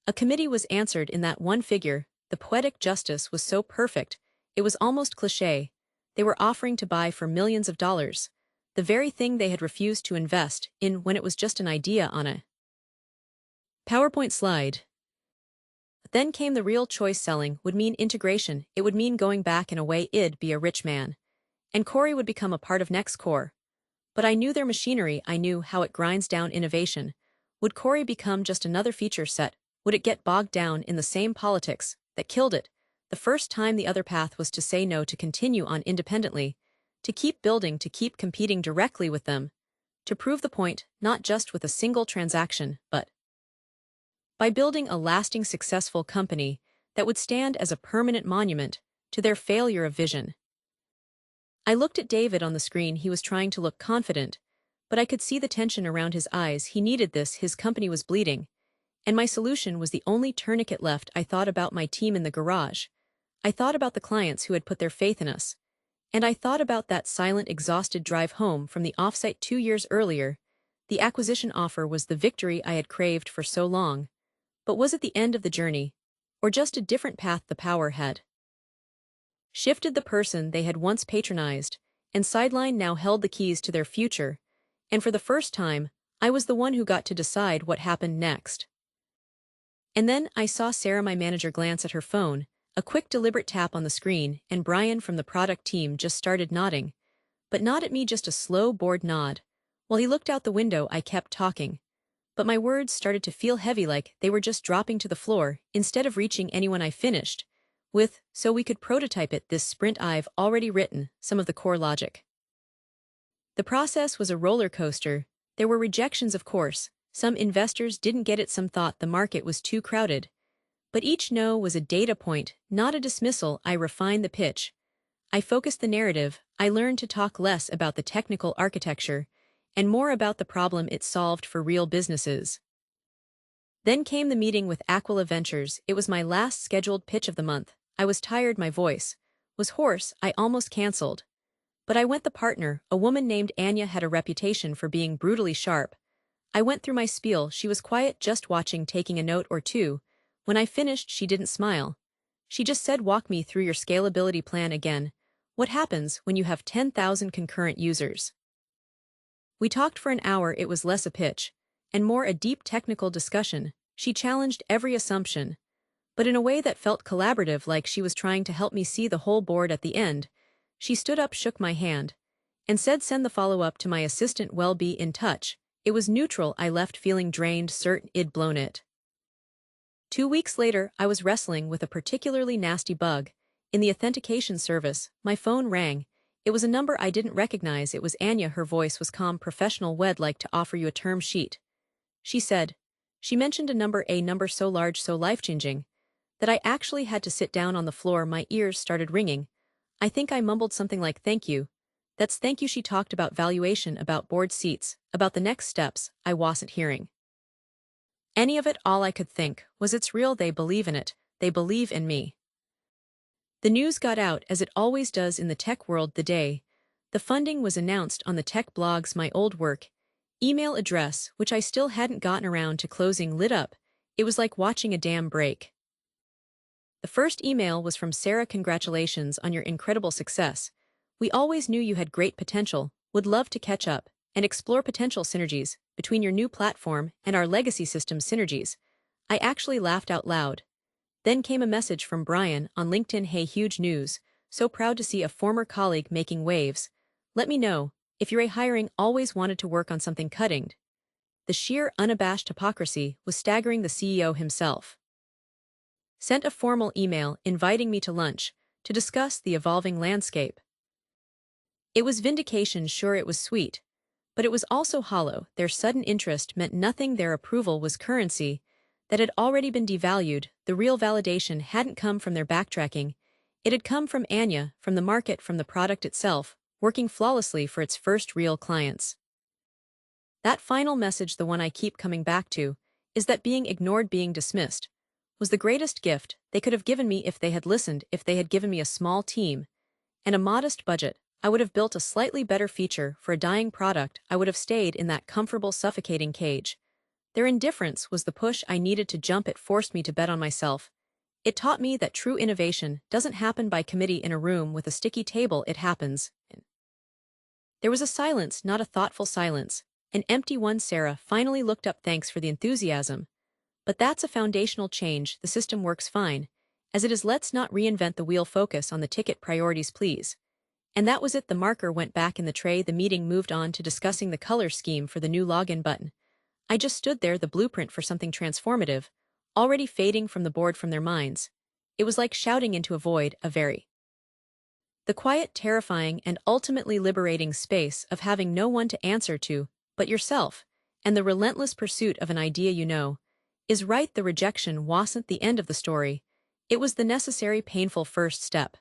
a committee" was answered in that one figure. The poetic justice was so perfect, it was almost cliché. They were offering to buy for millions of dollars, the very thing they had refused to invest in when it was just an idea on a PowerPoint slide. Then came the real choice. Selling would mean integration. It would mean going back. In a way, I'd be a rich man, and Corey would become a part of NextCore. But I knew their machinery. I knew how it grinds down innovation. Would Corey become just another feature set? Would it get bogged down in the same politics that killed it the first time? The other path was to say no, to continue on independently, to keep building, to keep competing directly with them, to prove the point, not just with a single transaction, but by building a lasting, successful company that would stand as a permanent monument to their failure of vision. I looked at David on the screen. He was trying to look confident, but I could see the tension around his eyes. He needed this. His company was bleeding, and my solution was the only tourniquet left. I thought about my team in the garage. I thought about the clients who had put their faith in us, and I thought about that silent, exhausted drive home from the offsite 2 years earlier. The acquisition offer was the victory I had craved for so long. But was it the end of the journey, or just a different path? The power had shifted. The person they had once patronized and sidelined now held the keys to their future, and for the first time, I was the one who got to decide what happened next. And then I saw Sarah, my manager, glance at her phone. A quick deliberate tap on the screen, and Brian from the product team just started nodding. But not at me, just a slow, bored nod. While he looked out the window, I kept talking. But my words started to feel heavy, like they were just dropping to the floor, instead of reaching anyone. I finished with, so we could prototype it, this sprint I've already written, some of the core logic. The process was a roller coaster. There were rejections, of course. Some investors didn't get it, some thought the market was too crowded. But each no was a data point, not a dismissal. I refined the pitch. I focused the narrative. I learned to talk less about the technical architecture and more about the problem it solved for real businesses. Then came the meeting with Aquila Ventures. It was my last scheduled pitch of the month. I was tired, my voice was hoarse, I almost canceled. But I went. The partner, a woman named Anya, had a reputation for being brutally sharp. I went through my spiel. She was quiet, just watching, taking a note or two. When I finished, she didn't smile. She just said, "Walk me through your scalability plan again. What happens when you have 10,000 concurrent users?" We talked for an hour. It was less a pitch and more a deep technical discussion. She challenged every assumption, but in a way that felt collaborative, like she was trying to help me see the whole board. At the end, she stood up, shook my hand, and said, "Send the follow-up to my assistant, we'll be in touch." It was neutral. I left feeling drained, certain I'd blown it. 2 weeks later, I was wrestling with a particularly nasty bug. In the authentication service, my phone rang. It was a number I didn't recognize. It was Anya. Her voice was calm, professional. "We'd like to offer you a term sheet," she said. She mentioned a number so large, so life-changing, that I actually had to sit down on the floor. My ears started ringing. I think I mumbled something like, "Thank you. That's thank you." She talked about valuation, about board seats, about the next steps. I wasn't hearing any of it. All I could think was, it's real. They believe in it. They believe in me. The news got out, as it always does in the tech world, the day the funding was announced on the tech blogs. My old work email address, which I still hadn't gotten around to closing, lit up. It was like watching a dam break. The first email was from Sarah. "Congratulations on your incredible success. We always knew you had great potential. Would love to catch up and explore potential synergies between your new platform and our legacy system synergies." I actually laughed out loud. Then came a message from Brian on LinkedIn. "Hey, huge news. So proud to see a former colleague making waves. Let me know if you're hiring. Always wanted to work on something cutting." The sheer unabashed hypocrisy was staggering. The CEO himself sent a formal email inviting me to lunch to discuss the evolving landscape. It was vindication, sure. It was sweet, but it was also hollow. Their sudden interest meant nothing. Their approval was currency that had already been devalued. The real validation hadn't come from their backtracking. It had come from Anya, from the market, from the product itself, working flawlessly for its first real clients. That final message, the one I keep coming back to, is that being ignored, being dismissed, was the greatest gift they could have given me. If they had listened, if they had given me a small team and a modest budget, I would have built a slightly better feature for a dying product. I would have stayed in that comfortable, suffocating cage. Their indifference was the push I needed to jump. It forced me to bet on myself. It taught me that true innovation doesn't happen by committee in a room with a sticky table. It happens. There was a silence, not a thoughtful silence, an empty one. Sarah finally looked up. "Thanks for the enthusiasm. But that's a foundational change. The system works fine as it is. Let's not reinvent the wheel. Focus on the ticket, priorities, please." And that was it. The marker went back in the tray. The meeting moved on to discussing the color scheme for the new login button. I just stood there, the blueprint for something transformative, already fading from the board, from their minds. It was like shouting into a void, the quiet, terrifying, and ultimately liberating space of having no one to answer to but yourself, and the relentless pursuit of an idea is right. The rejection wasn't the end of the story. It was the necessary, painful first step.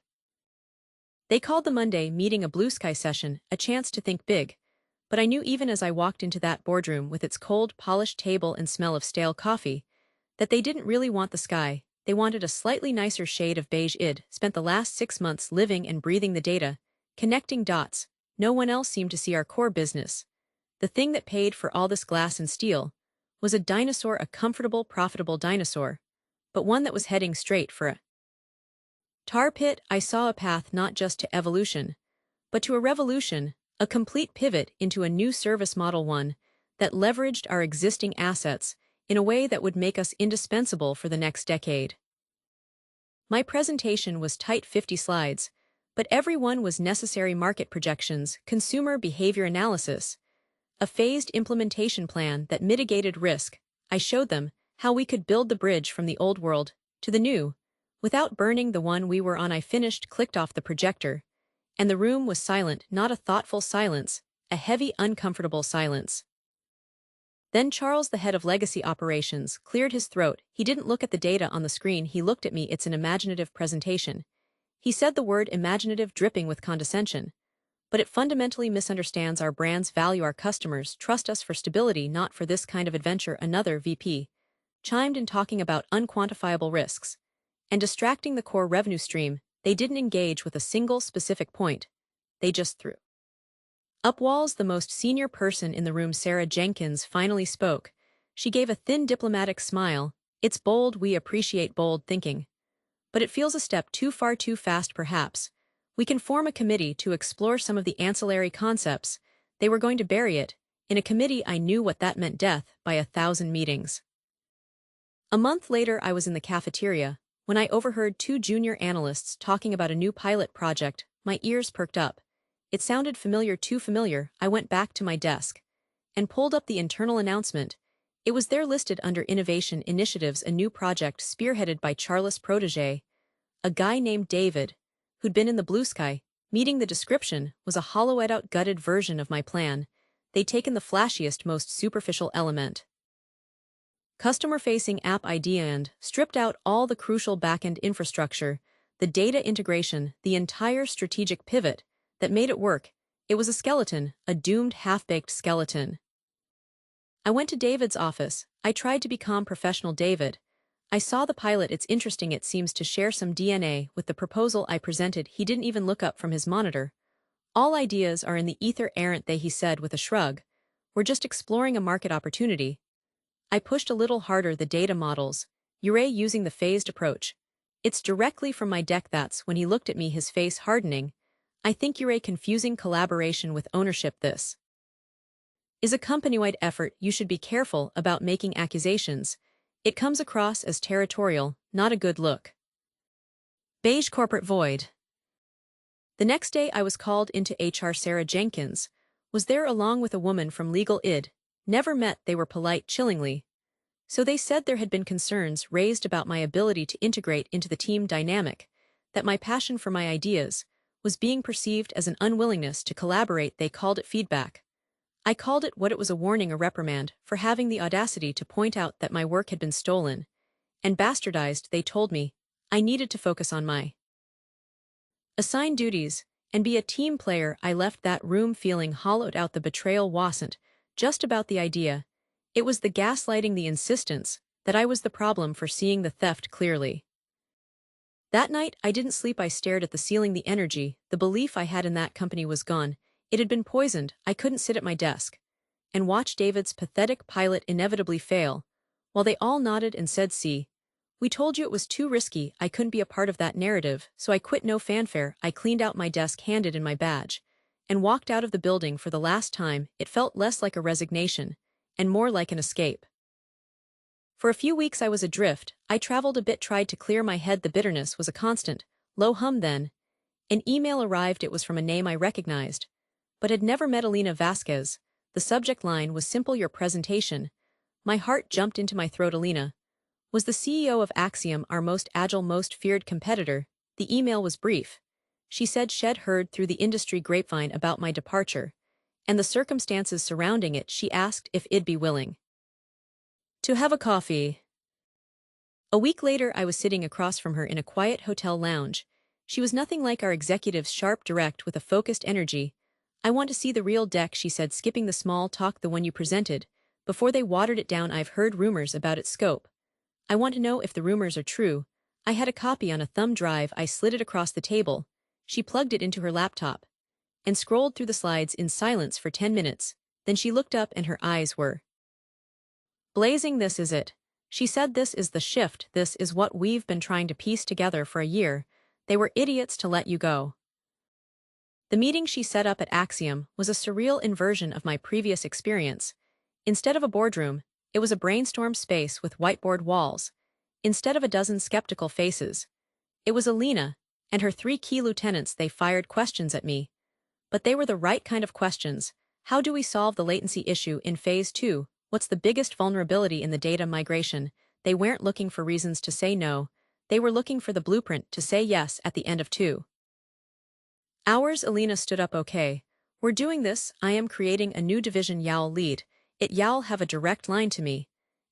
They called the Monday meeting a blue sky session, a chance to think big. But I knew, even as I walked into that boardroom with its cold, polished table and smell of stale coffee, that they didn't really want the sky. They wanted a slightly nicer shade of beige. I'd spent the last 6 months living and breathing the data, connecting dots. No one else seemed to see our core business. The thing that paid for all this glass and steel was a dinosaur, a comfortable, profitable dinosaur, but one that was heading straight for a tar pit. I saw a path not just to evolution, but to a revolution. A complete pivot into a new service model, one that leveraged our existing assets in a way that would make us indispensable for the next decade. My presentation was tight 50 slides, but every one was necessary market projections, consumer behavior analysis, a phased implementation plan that mitigated risk. I showed them how we could build the bridge from the old world to the new, without burning the one we were on. I finished, clicked off the projector, and the room was silent, not a thoughtful silence, a heavy, uncomfortable silence. Then Charles, the head of legacy operations, cleared his throat. He didn't look at the data on the screen, he looked at me. It's an imaginative presentation. He said the word imaginative, dripping with condescension. But it fundamentally misunderstands our brand's value. Our customers trust us for stability, not for this kind of adventure. Another VP chimed in, talking about unquantifiable risks and distracting the core revenue stream. They didn't engage with a single specific point. They just threw up walls. The most senior person in the room, Sarah Jenkins, finally spoke. She gave a thin diplomatic smile. It's bold, we appreciate bold thinking. But it feels a step too far, too fast perhaps. We can form a committee to explore some of the ancillary concepts. They were going to bury it in a committee. I knew what that meant: death by 1,000 meetings. A month later, I was in the cafeteria when I overheard two junior analysts talking about a new pilot project. My ears perked up. It sounded familiar, too familiar. I went back to my desk and pulled up the internal announcement. It was there, listed under Innovation Initiatives, a new project spearheaded by Charles' protege, a guy named David, who'd been in the blue sky. Meeting the description was a hollowed out, gutted version of my plan. They'd taken the flashiest, most superficial element, customer-facing app idea, and stripped out all the crucial back-end infrastructure, the data integration, the entire strategic pivot that made it work. It was a skeleton, a doomed, half-baked skeleton. I went to David's office. I tried to be calm. Professional David, I saw the pilot. It's interesting. It seems to share some DNA with the proposal I presented. He didn't even look up from his monitor. All ideas are in the ether, aren't they? He said with a shrug. We're just exploring a market opportunity. I pushed a little harder. The data models, you're using the phased approach. It's directly from my deck. That's when he looked at me, his face hardening. I think you're confusing collaboration with ownership. This is a company-wide effort. You should be careful about making accusations. It comes across as territorial, not a good look. Beige corporate void. The next day I was called into HR. Sarah Jenkins was there along with a woman from legal. Id never met. They were polite, chillingly. So they said there had been concerns raised about my ability to integrate into the team dynamic, that my passion for my ideas was being perceived as an unwillingness to collaborate. They called it feedback. I called it what it was: a warning, a reprimand, for having the audacity to point out that my work had been stolen and bastardized. They told me I needed to focus on my assigned duties and be a team player. I left that room feeling hollowed out. The betrayal wasn't just about the idea. It was the gaslighting, the insistence that I was the problem for seeing the theft clearly. That night, I didn't sleep. I stared at the ceiling. The energy, the belief I had in that company was gone. It had been poisoned. I couldn't sit at my desk and watch David's pathetic pilot inevitably fail, while they all nodded and said, "See, we told you it was too risky." I couldn't be a part of that narrative, so I quit. No fanfare. I cleaned out my desk, handed in my badge, and walked out of the building for the last time. It felt less like a resignation and more like an escape. For a few weeks I was adrift. I traveled a bit, tried to clear my head. The bitterness was a constant, low hum. Then an email arrived. It was from a name I recognized, but had never met: Alina Vasquez. The subject line was simple: your presentation. My heart jumped into my throat. Alina was the CEO of Axiom, our most agile, most feared competitor. The email was brief. She said she'd heard through the industry grapevine about my departure and the circumstances surrounding it. She asked if I'd be willing to have a coffee. A week later, I was sitting across from her in a quiet hotel lounge. She was nothing like our executives, sharp, direct, with a focused energy. I want to see the real deck, she said, skipping the small talk. The one you presented before they watered it down. I've heard rumors about its scope. I want to know if the rumors are true. I had a copy on a thumb drive. I slid it across the table. She plugged it into her laptop and scrolled through the slides in silence for 10 minutes. Then she looked up and her eyes were blazing. This is it, she said. This is the shift. This is what we've been trying to piece together for a year. They were idiots to let you go. The meeting she set up at Axiom was a surreal inversion of my previous experience. Instead of a boardroom, it was a brainstorm space with whiteboard walls. Instead of a dozen skeptical faces, It was Alina, and her 3 key lieutenants. They fired questions at me. But they were the right kind of questions. How do we solve the latency issue in Phase 2? What's the biggest vulnerability in the data migration? They weren't looking for reasons to say no. They were looking for the blueprint to say yes at the end of 2 hours. Alina stood up. Okay. We're doing this. I am creating a new division. Y'all lead it. Y'all have a direct line to me.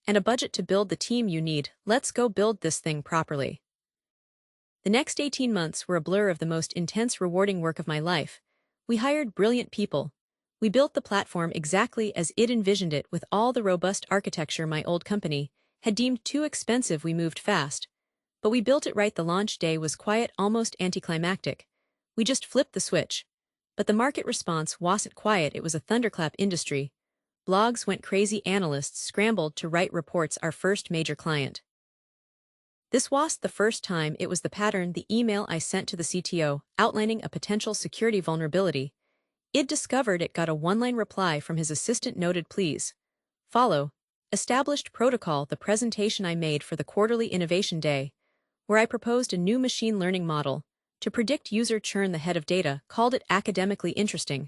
And a budget to build the team you need. Let's go build this thing properly. The next 18 months were a blur of the most intense, rewarding work of my life. We hired brilliant people. We built the platform exactly as it envisioned it, with all the robust architecture my old company had deemed too expensive. We moved fast. But we built it right. The launch day was quiet, almost anticlimactic. We just flipped the switch. But the market response wasn't quiet. It was a thunderclap. Industry blogs went crazy. Analysts scrambled to write reports. Our first major client. This wasn't the first time. It was the pattern. The email I sent to the CTO outlining a potential security vulnerability. It discovered it got a one-line reply from his assistant noted, please follow established protocol. The presentation I made for the quarterly innovation day, where I proposed a new machine learning model to predict user churn, the head of data called it academically interesting,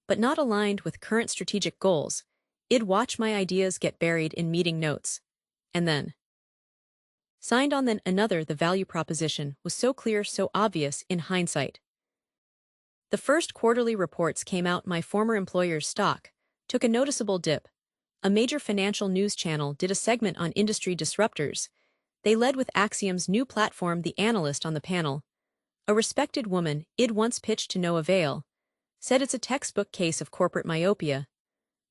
but not aligned with current strategic goals. I'd watch my ideas get buried in meeting notes. And then signed on. Then another. The value proposition was so clear, so obvious in hindsight. The first quarterly reports came out. My former employer's stock took a noticeable dip. A major financial news channel did a segment on industry disruptors. They led with Axiom's new platform. The analyst on the panel, a respected woman I'd once pitched to no avail, said it's a textbook case of corporate myopia.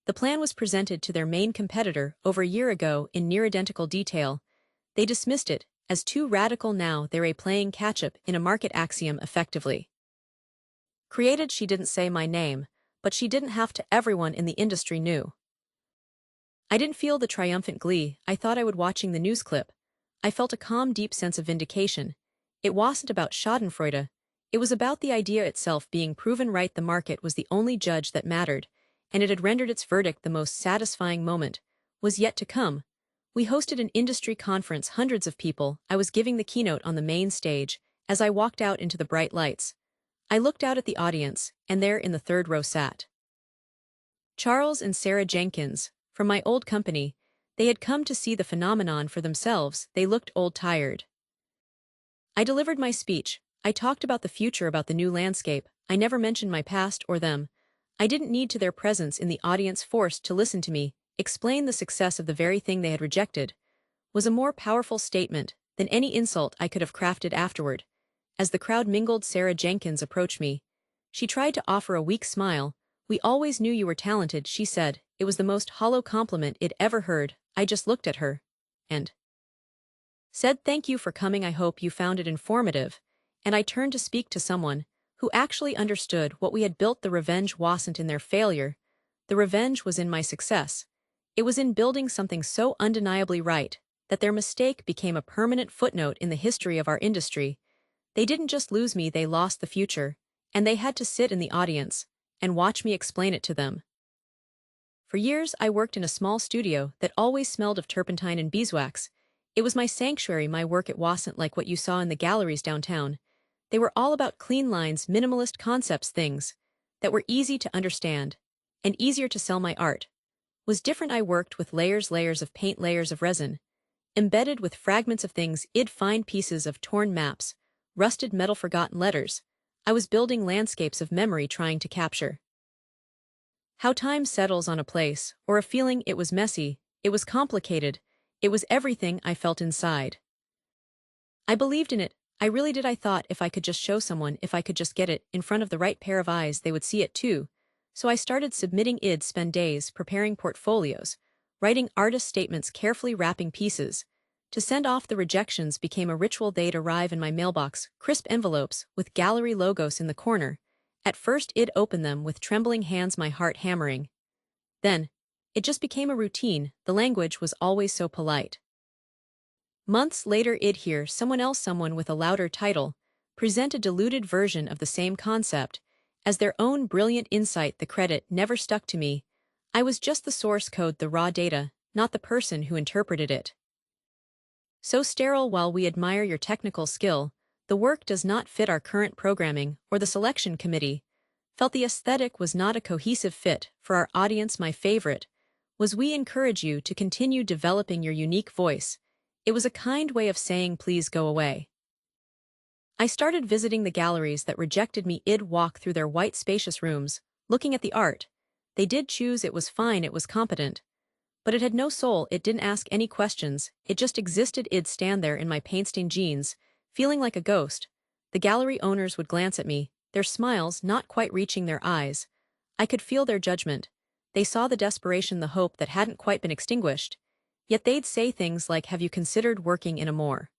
The plan was presented to their main competitor over a year ago in near identical detail. They dismissed it as too radical. Now they're playing catch-up in a market Axiom effectively created. She didn't say my name, but she didn't have to. Everyone in the industry knew. I didn't feel the triumphant glee I thought I would watching the news clip. I felt a calm, deep sense of vindication. It wasn't about schadenfreude. It was about the idea itself being proven right. The market was the only judge that mattered, and it had rendered its verdict. The most satisfying moment was yet to come. We hosted an industry conference, hundreds of people. I was giving the keynote on the main stage. As I walked out into the bright lights, I looked out at the audience, and there in the third row sat Charles and Sarah Jenkins, from my old company. They had come to see the phenomenon for themselves. They looked old, tired. I delivered my speech. I talked about the future, about the new landscape. I never mentioned my past or them. I didn't need to. Their presence in the audience, forced to listen to me explain the success of the very thing they had rejected, was a more powerful statement than any insult I could have crafted afterward. As the crowd mingled, Sarah Jenkins approached me. She tried to offer a weak smile. We always knew you were talented, she said. It was the most hollow compliment I'd ever heard. I just looked at her and said, thank you for coming. I hope you found it informative. And I turned to speak to someone who actually understood what we had built. The revenge wasn't in their failure. The revenge was in my success. It was in building something so undeniably right that their mistake became a permanent footnote in the history of our industry. They didn't just lose me, they lost the future, and they had to sit in the audience and watch me explain it to them. For years, I worked in a small studio that always smelled of turpentine and beeswax. It was my sanctuary. My work, it wasn't like what you saw in the galleries downtown. They were all about clean lines, minimalist concepts, things that were easy to understand and easier to sell. My art was different. I worked with layers of paint, layers of resin, embedded with fragments of things. I'd find pieces of torn maps, rusted metal, forgotten letters. I was building landscapes of memory, trying to capture how time settles on a place or a feeling. It was messy, it was complicated, it was everything I felt inside. I believed in it, I really did. I thought if I could just show someone, if I could just get it in front of the right pair of eyes, they would see it too. So I started submitting. I'd spend days preparing portfolios, writing artist statements, carefully wrapping pieces. To send off, the rejections became a ritual. They'd arrive in my mailbox, crisp envelopes with gallery logos in the corner. At first, I'd open them with trembling hands, my heart hammering. Then, it just became a routine. The language was always so polite. Months later, I'd hear someone with a louder title present a diluted version of the same concept as their own brilliant insight. The credit never stuck to me. I was just the source code, the raw data, not the person who interpreted it. So sterile. While we admire your technical skill, the work does not fit our current programming, or the selection committee felt the aesthetic was not a cohesive fit for our audience. My favorite was, we encourage you to continue developing your unique voice. It was a kind way of saying please go away. I started visiting the galleries that rejected me. I'd walk through their white spacious rooms, looking at the art. They did choose, it was fine, it was competent. But it had no soul, it didn't ask any questions, it just existed. I'd stand there in my paint-stained jeans, feeling like a ghost. The gallery owners would glance at me, their smiles not quite reaching their eyes. I could feel their judgment. They saw the desperation, the hope that hadn't quite been extinguished. Yet they'd say things like, have you considered working in a more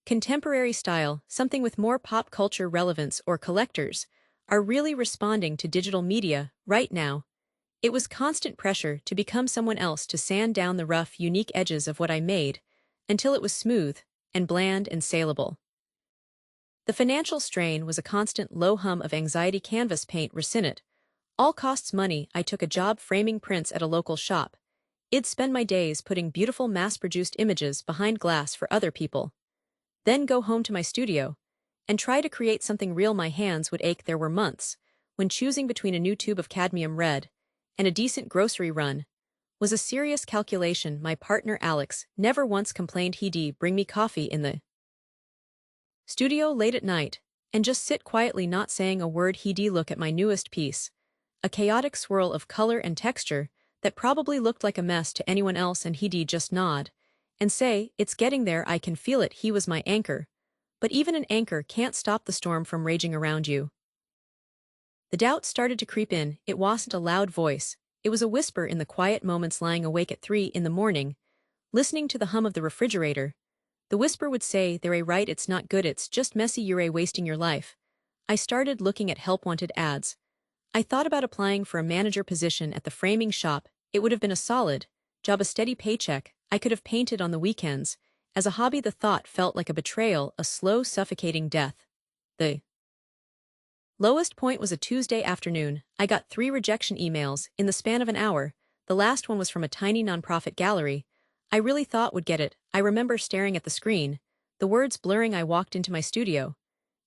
contemporary style, something with more pop culture relevance, or collectors are really responding to digital media right now. It was constant pressure to become someone else, to sand down the rough, unique edges of what I made until it was smooth and bland and saleable. The financial strain was a constant low hum of anxiety. Canvas paint resinate. All costs money. I took a job framing prints at a local shop. I'd spend my days putting beautiful mass-produced images behind glass for other people. Then go home to my studio and try to create something real. My hands would ache. There were months when choosing between a new tube of cadmium red and a decent grocery run was a serious calculation. My partner Alex never once complained. He'd bring me coffee in the studio late at night and just sit quietly, not saying a word. He'd look at my newest piece, a chaotic swirl of color and texture that probably looked like a mess to anyone else, and he'd just nod and say, it's getting there, I can feel it. He was my anchor. But even an anchor can't stop the storm from raging around you. The doubt started to creep in. It wasn't a loud voice. It was a whisper in the quiet moments. Lying awake at 3 in the morning, listening to the hum of the refrigerator, the whisper would say, they're right, it's not good, it's just messy, you're wasting your life. I started looking at help-wanted ads. I thought about applying for a manager position at the framing shop. It would have been a solid job, a steady paycheck. I could have painted on the weekends. As a hobby, the thought felt like a betrayal, a slow, suffocating death. The lowest point was a Tuesday afternoon. I got 3 rejection emails in the span of an hour. The last one was from a tiny nonprofit gallery I really thought would get it. I remember staring at the screen, the words blurring. I walked into my studio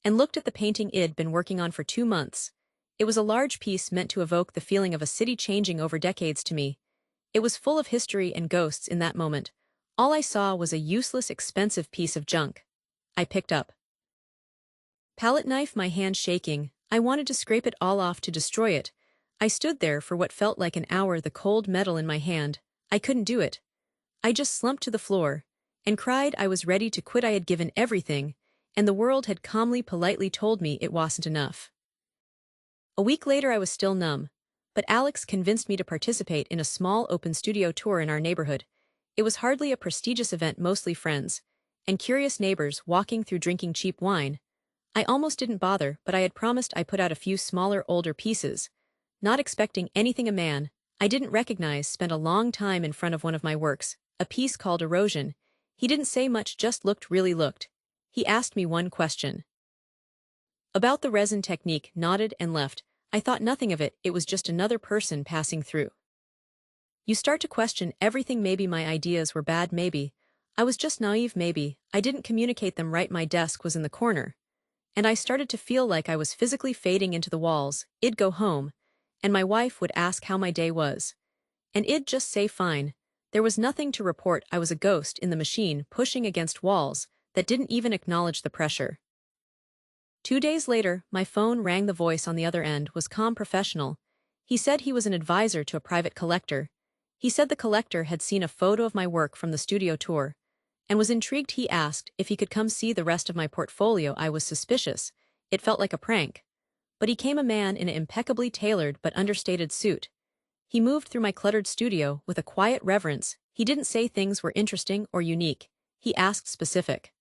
and looked at the painting I'd been working on for 2 months. It was a large piece meant to evoke the feeling of a city changing over decades. To me, it was full of history and ghosts. In that moment, all I saw was a useless, expensive piece of junk. I picked up palette knife, my hand shaking. I wanted to scrape it all off, to destroy it. I stood there for what felt like an hour, the cold metal in my hand. I couldn't do it. I just slumped to the floor and cried. I was ready to quit. I had given everything, and the world had calmly, politely told me it wasn't enough. A week later I was still numb, but Alex convinced me to participate in a small open studio tour in our neighborhood. It was hardly a prestigious event, mostly friends and curious neighbors walking through drinking cheap wine. I almost didn't bother, but I had promised I put out a few smaller, older pieces, not expecting anything. A man I didn't recognize spent a long time in front of one of my works, a piece called Erosion. He didn't say much, just really looked. He asked me one question about the resin technique, nodded, and left. I thought nothing of it. It was just another person passing through. You start to question everything. Maybe my ideas were bad, maybe I was just naive, maybe I didn't communicate them right. My desk was in the corner, and I started to feel like I was physically fading into the walls. I'd go home, and my wife would ask how my day was, and I'd just say fine. There was nothing to report. I was a ghost in the machine, pushing against walls that didn't even acknowledge the pressure. 2 days later, my phone rang. The voice on the other end was calm, professional. He said he was an advisor to a private collector. He said the collector had seen a photo of my work from the studio tour and was intrigued. He asked if he could come see the rest of my portfolio. I was suspicious. It felt like a prank. But he came, a man in an impeccably tailored but understated suit. He moved through my cluttered studio with a quiet reverence. He didn't say things were interesting or unique. He asked specific,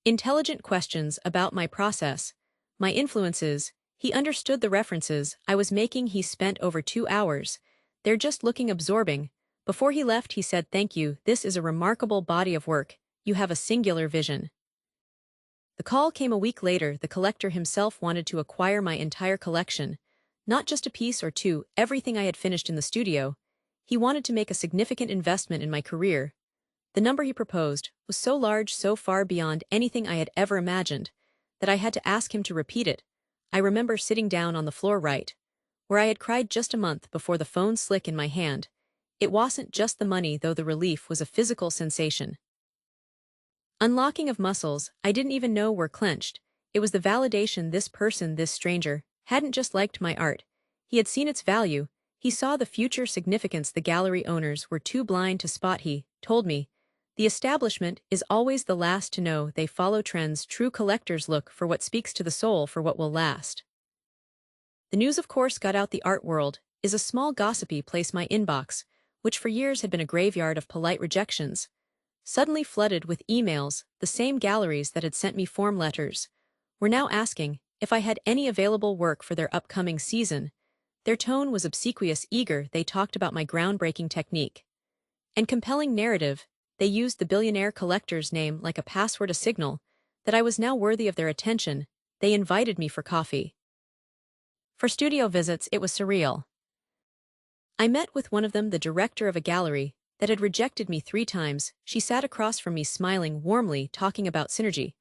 intelligent questions about my process, my influences. He understood the references I was making. He spent over 2 hours there, just looking, absorbing. Before he left, he said, "Thank you. This is a remarkable body of work. You have a singular vision." The call came a week later. The collector himself wanted to acquire my entire collection, not just a piece or two, everything I had finished in the studio. He wanted to make a significant investment in my career. The number he proposed was so large, so far beyond anything I had ever imagined, that I had to ask him to repeat it. I remember sitting down on the floor right where I had cried just a month before the phone slick in my hand. It wasn't just the money, though the relief was a physical sensation. Unlocking of muscles I didn't even know were clenched. It was the validation this person, this stranger, hadn't just liked my art. He had seen its value. He saw the future significance the gallery owners were too blind to spot. He told me, the establishment is always the last to know. They follow trends. True collectors look for what speaks to the soul, for what will last. The news, of course, got out. The art world is a small gossipy place. My inbox, which for years had been a graveyard of polite rejections, suddenly flooded with emails. The same galleries that had sent me form letters were now asking if I had any available work for their upcoming season. Their tone was obsequious, eager. They talked about my groundbreaking technique and compelling narrative. They used the billionaire collector's name like a password, a signal that I was now worthy of their attention. They invited me for coffee, for studio visits. It was surreal. I met with one of them, the director of a gallery that had rejected me 3 times. She sat across from me, smiling warmly, talking about synergy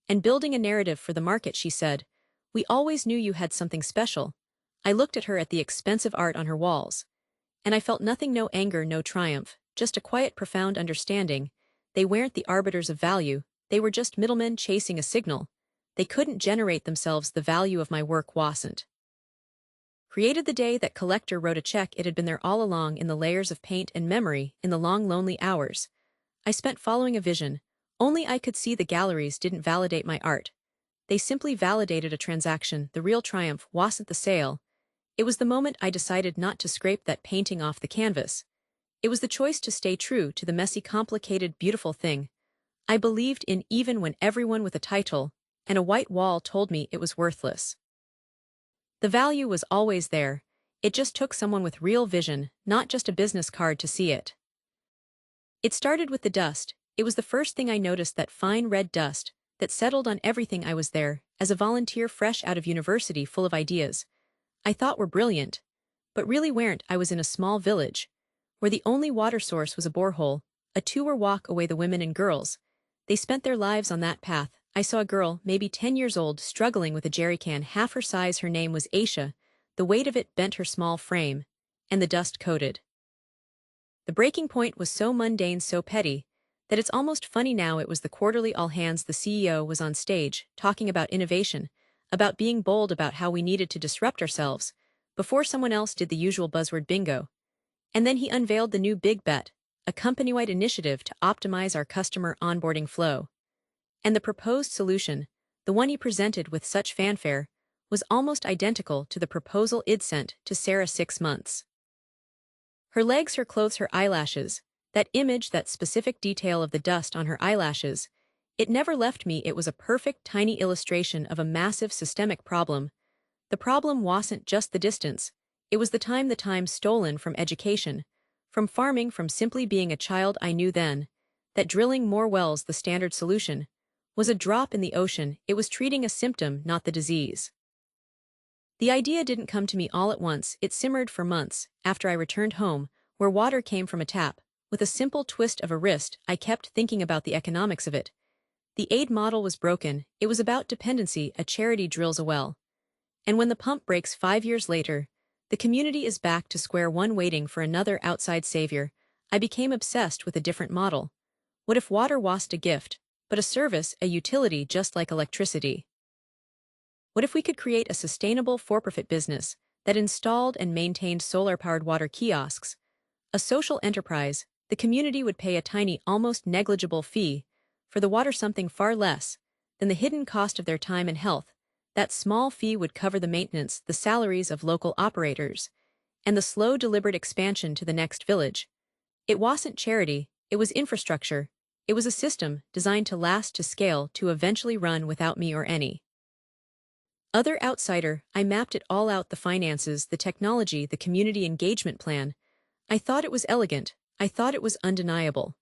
and building a narrative for the market. She said, "We always knew you had something special." I looked at her, at the expensive art on her walls, and I felt nothing, no anger, no triumph, just a quiet, profound understanding. They weren't the arbiters of value. They were just middlemen chasing a signal. They couldn't generate themselves. The value of my work wasn't created the day that collector wrote a check. It had been there all along, in the layers of paint and memory, in the long, lonely hours I spent following a vision. Only I could see the galleries didn't validate my art. They simply validated a transaction. The real triumph wasn't the sale. It was the moment I decided not to scrape that painting off the canvas. It was the choice to stay true to the messy, complicated, beautiful thing I believed in, even when everyone with a title and a white wall told me it was worthless. The value was always there. It just took someone with real vision, not just a business card, to see it. It started with the dust. It was the first thing I noticed, that fine red dust that settled on everything. I was there as a volunteer, fresh out of university, full of ideas I thought were brilliant, but really weren't. I was in a small village where the only water source was a borehole, a 2-hour walk away. The women and girls, they spent their lives on that path. I saw a girl, maybe 10 years old, struggling with a jerrycan half her size. Her name was Aisha. The weight of it bent her small frame, and the dust coated. The breaking point was so mundane, so petty, that it's almost funny now. It was the quarterly all hands. The CEO was on stage, talking about innovation, about being bold, about how we needed to disrupt ourselves before someone else did, the usual buzzword bingo. And then he unveiled the new big bet, a company-wide initiative to optimize our customer onboarding flow. And the proposed solution, the one he presented with such fanfare, was almost identical to the proposal I'd sent to Sarah 6 months. Her legs, her clothes, her eyelashes, that image, that specific detail of the dust on her eyelashes, it never left me. It was a perfect, tiny illustration of a massive systemic problem. The problem wasn't just the distance. It was the time stolen from education, from farming, from simply being a child. I knew then that drilling more wells, the standard solution, was a drop in the ocean. It was treating a symptom, not the disease. The idea didn't come to me all at once. It simmered for months. After I returned home, where water came from a tap, with a simple twist of a wrist, I kept thinking about the economics of it. The aid model was broken. It was about dependency. A charity drills a well, and when the pump breaks 5 years later, the community is back to square one, waiting for another outside savior. I became obsessed with a different model. What if water wasn't a gift, but a service, a utility, just like electricity? What if we could create a sustainable, for-profit business that installed and maintained solar-powered water kiosks? A social enterprise. The community would pay a tiny, almost negligible fee for the water, something far less than the hidden cost of their time and health. That small fee would cover the maintenance, the salaries of local operators, and the slow, deliberate expansion to the next village. It wasn't charity, it was infrastructure. It was a system designed to last, to scale, to eventually run without me or any other outsider. I mapped it all out, the finances, the technology, the community engagement plan. I thought it was elegant. I thought it was undeniable.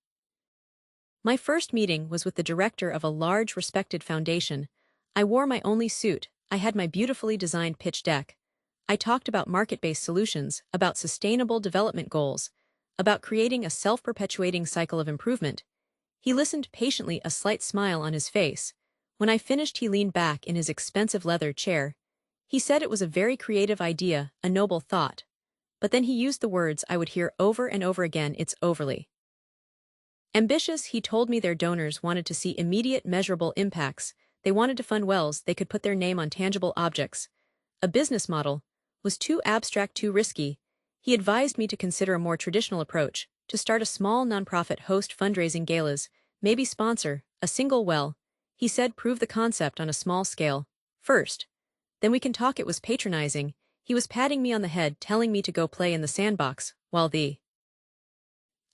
My first meeting was with the director of a large, respected foundation. I wore my only suit. I had my beautifully designed pitch deck. I talked about market-based solutions, about sustainable development goals, about creating a self-perpetuating cycle of improvement. He listened patiently, a slight smile on his face. When I finished, he leaned back in his expensive leather chair. He said it was a very creative idea, a noble thought. But then he used the words I would hear over and over again: it's overly ambitious. He told me their donors wanted to see immediate, measurable impacts. They wanted to fund wells they could put their name on, tangible objects. A business model was too abstract, too risky. He advised me to consider a more traditional approach, to start a small nonprofit, host fundraising galas, maybe sponsor a single well. He said, prove the concept on a small scale first. Then we can talk. It was patronizing. He was patting me on the head, telling me to go play in the sandbox, while the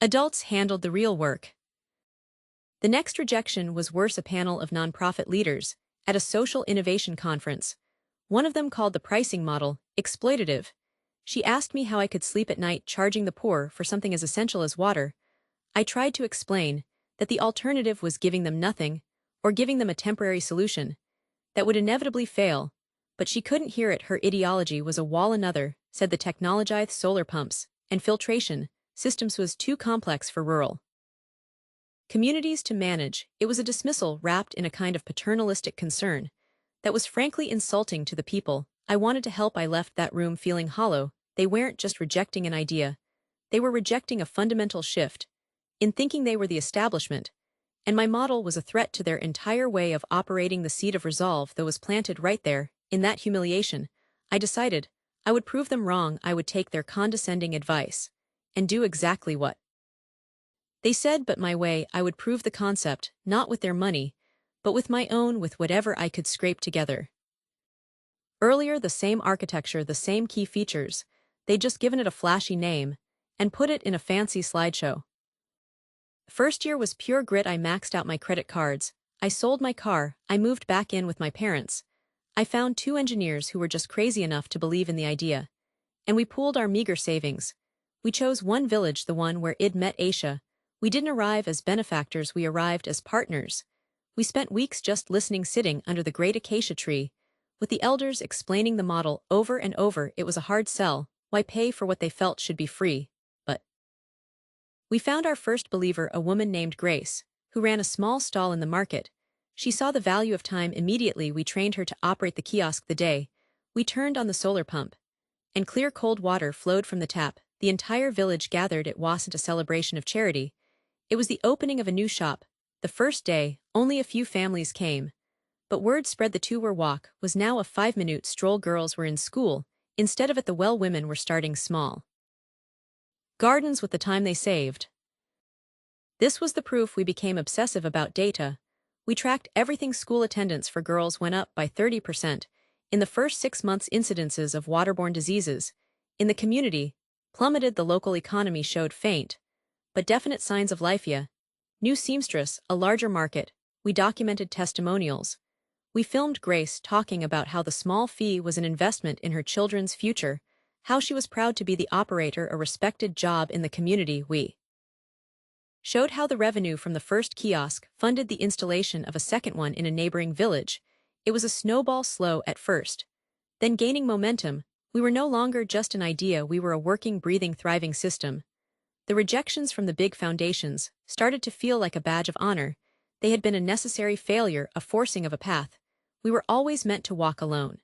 adults handled the real work. The next rejection was worse: a panel of nonprofit leaders at a social innovation conference. One of them called the pricing model exploitative. She asked me how I could sleep at night charging the poor for something as essential as water. I tried to explain that the alternative was giving them nothing, or giving them a temporary solution that would inevitably fail, but she couldn't hear it. Her ideology was a wall. Another said the technologized solar pumps and filtration systems was too complex for rural communities to manage. It was a dismissal wrapped in a kind of paternalistic concern that was frankly insulting to the people I wanted to help. I left that room feeling hollow. They weren't just rejecting an idea, they were rejecting a fundamental shift in thinking. They were the establishment, and my model was a threat to their entire way of operating. The seed of resolve that was planted right there, in that humiliation, I decided I would prove them wrong. I would take their condescending advice and do exactly what they said, but my way. I would prove the concept, not with their money, but with my own, with whatever I could scrape together. Earlier, the same architecture, the same key features, they'd just given it a flashy name and put it in a fancy slideshow. First year was pure grit. I maxed out my credit cards. I sold my car. I moved back in with my parents. I found 2 engineers who were just crazy enough to believe in the idea. And we pooled our meager savings. We chose one village, the one where Id met Aisha. We didn't arrive as benefactors, we arrived as partners. We spent weeks just listening, sitting under the great acacia tree, with the elders explaining the model over and over. It was a hard sell. Why pay for what they felt should be free? But we found our first believer, a woman named Grace, who ran a small stall in the market. She saw the value of time immediately. We trained her to operate the kiosk. The day we turned on the solar pump, and clear cold water flowed from the tap, the entire village gathered. It wasn't a celebration of charity. It was the opening of a new shop. The first day, only a few families came. But word spread the 2-hour walk was now a 5-minute stroll. Girls were in school instead of at the well. Women were starting small gardens with the time they saved. This was the proof. We became obsessive about data. We tracked everything. School attendance for girls went up by 30%. In the first 6 months, incidences of waterborne diseases in the community plummeted. The local economy showed faint but definite signs of life. New seamstress, a larger market. We documented testimonials. We filmed Grace talking about how the small fee was an investment in her children's future, how she was proud to be the operator, a respected job in the community. We showed how the revenue from the first kiosk funded the installation of a second one in a neighboring village. It was a snowball, slow at first, then gaining momentum. We were no longer just an idea, we were a working, breathing, thriving system. The rejections from the big foundations started to feel like a badge of honor. They had been a necessary failure, a forcing of a path we were always meant to walk alone.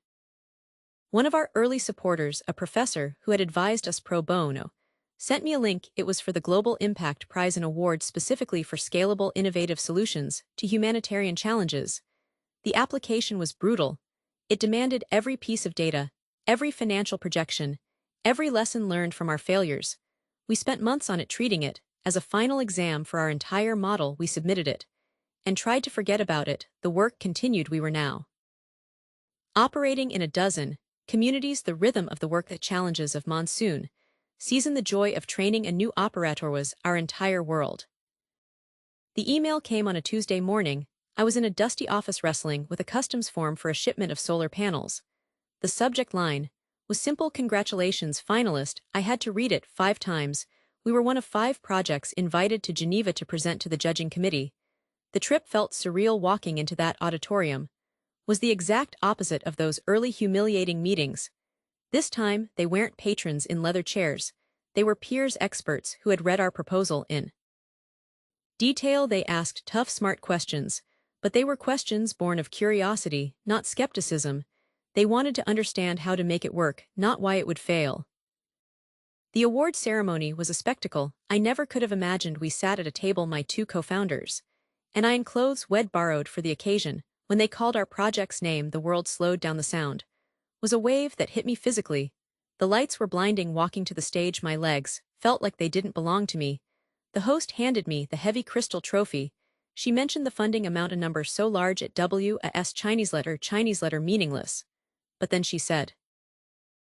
One of our early supporters, a professor who had advised us pro bono, sent me a link. It was for the Global Impact Prize, an award specifically for scalable, innovative solutions to humanitarian challenges. The application was brutal. It demanded every piece of data, every financial projection, every lesson learned from our failures. We spent months on it, treating it as a final exam for our entire model. We submitted it and tried to forget about it. The work continued. We were now operating in a dozen communities. The rhythm of the work, the challenges of monsoon season, the joy of training a new operator was our entire world. The email came on a Tuesday morning. I was in a dusty office wrestling with a customs form for a shipment of solar panels. The subject line was simple: congratulations, finalist. I had to read it 5 times. We were one of 5 projects invited to Geneva to present to the judging committee. The trip felt surreal. Walking into that auditorium was the exact opposite of those early humiliating meetings. This time, they weren't patrons in leather chairs. They were peers, experts who had read our proposal in Detail they asked tough, smart questions, but they were questions born of curiosity, not skepticism. They wanted to understand how to make it work, not why it would fail. The award ceremony was a spectacle I never could have imagined. We sat at a table, my two co-founders, and I in clothes we'd borrowed for the occasion. When they called our project's name, the world slowed down. The sound was a wave that hit me physically. The lights were blinding. Walking to the stage, my legs felt like they didn't belong to me. The host handed me the heavy crystal trophy. She mentioned the funding amount, a number so large at WAS Chinese letter meaningless. But then she said,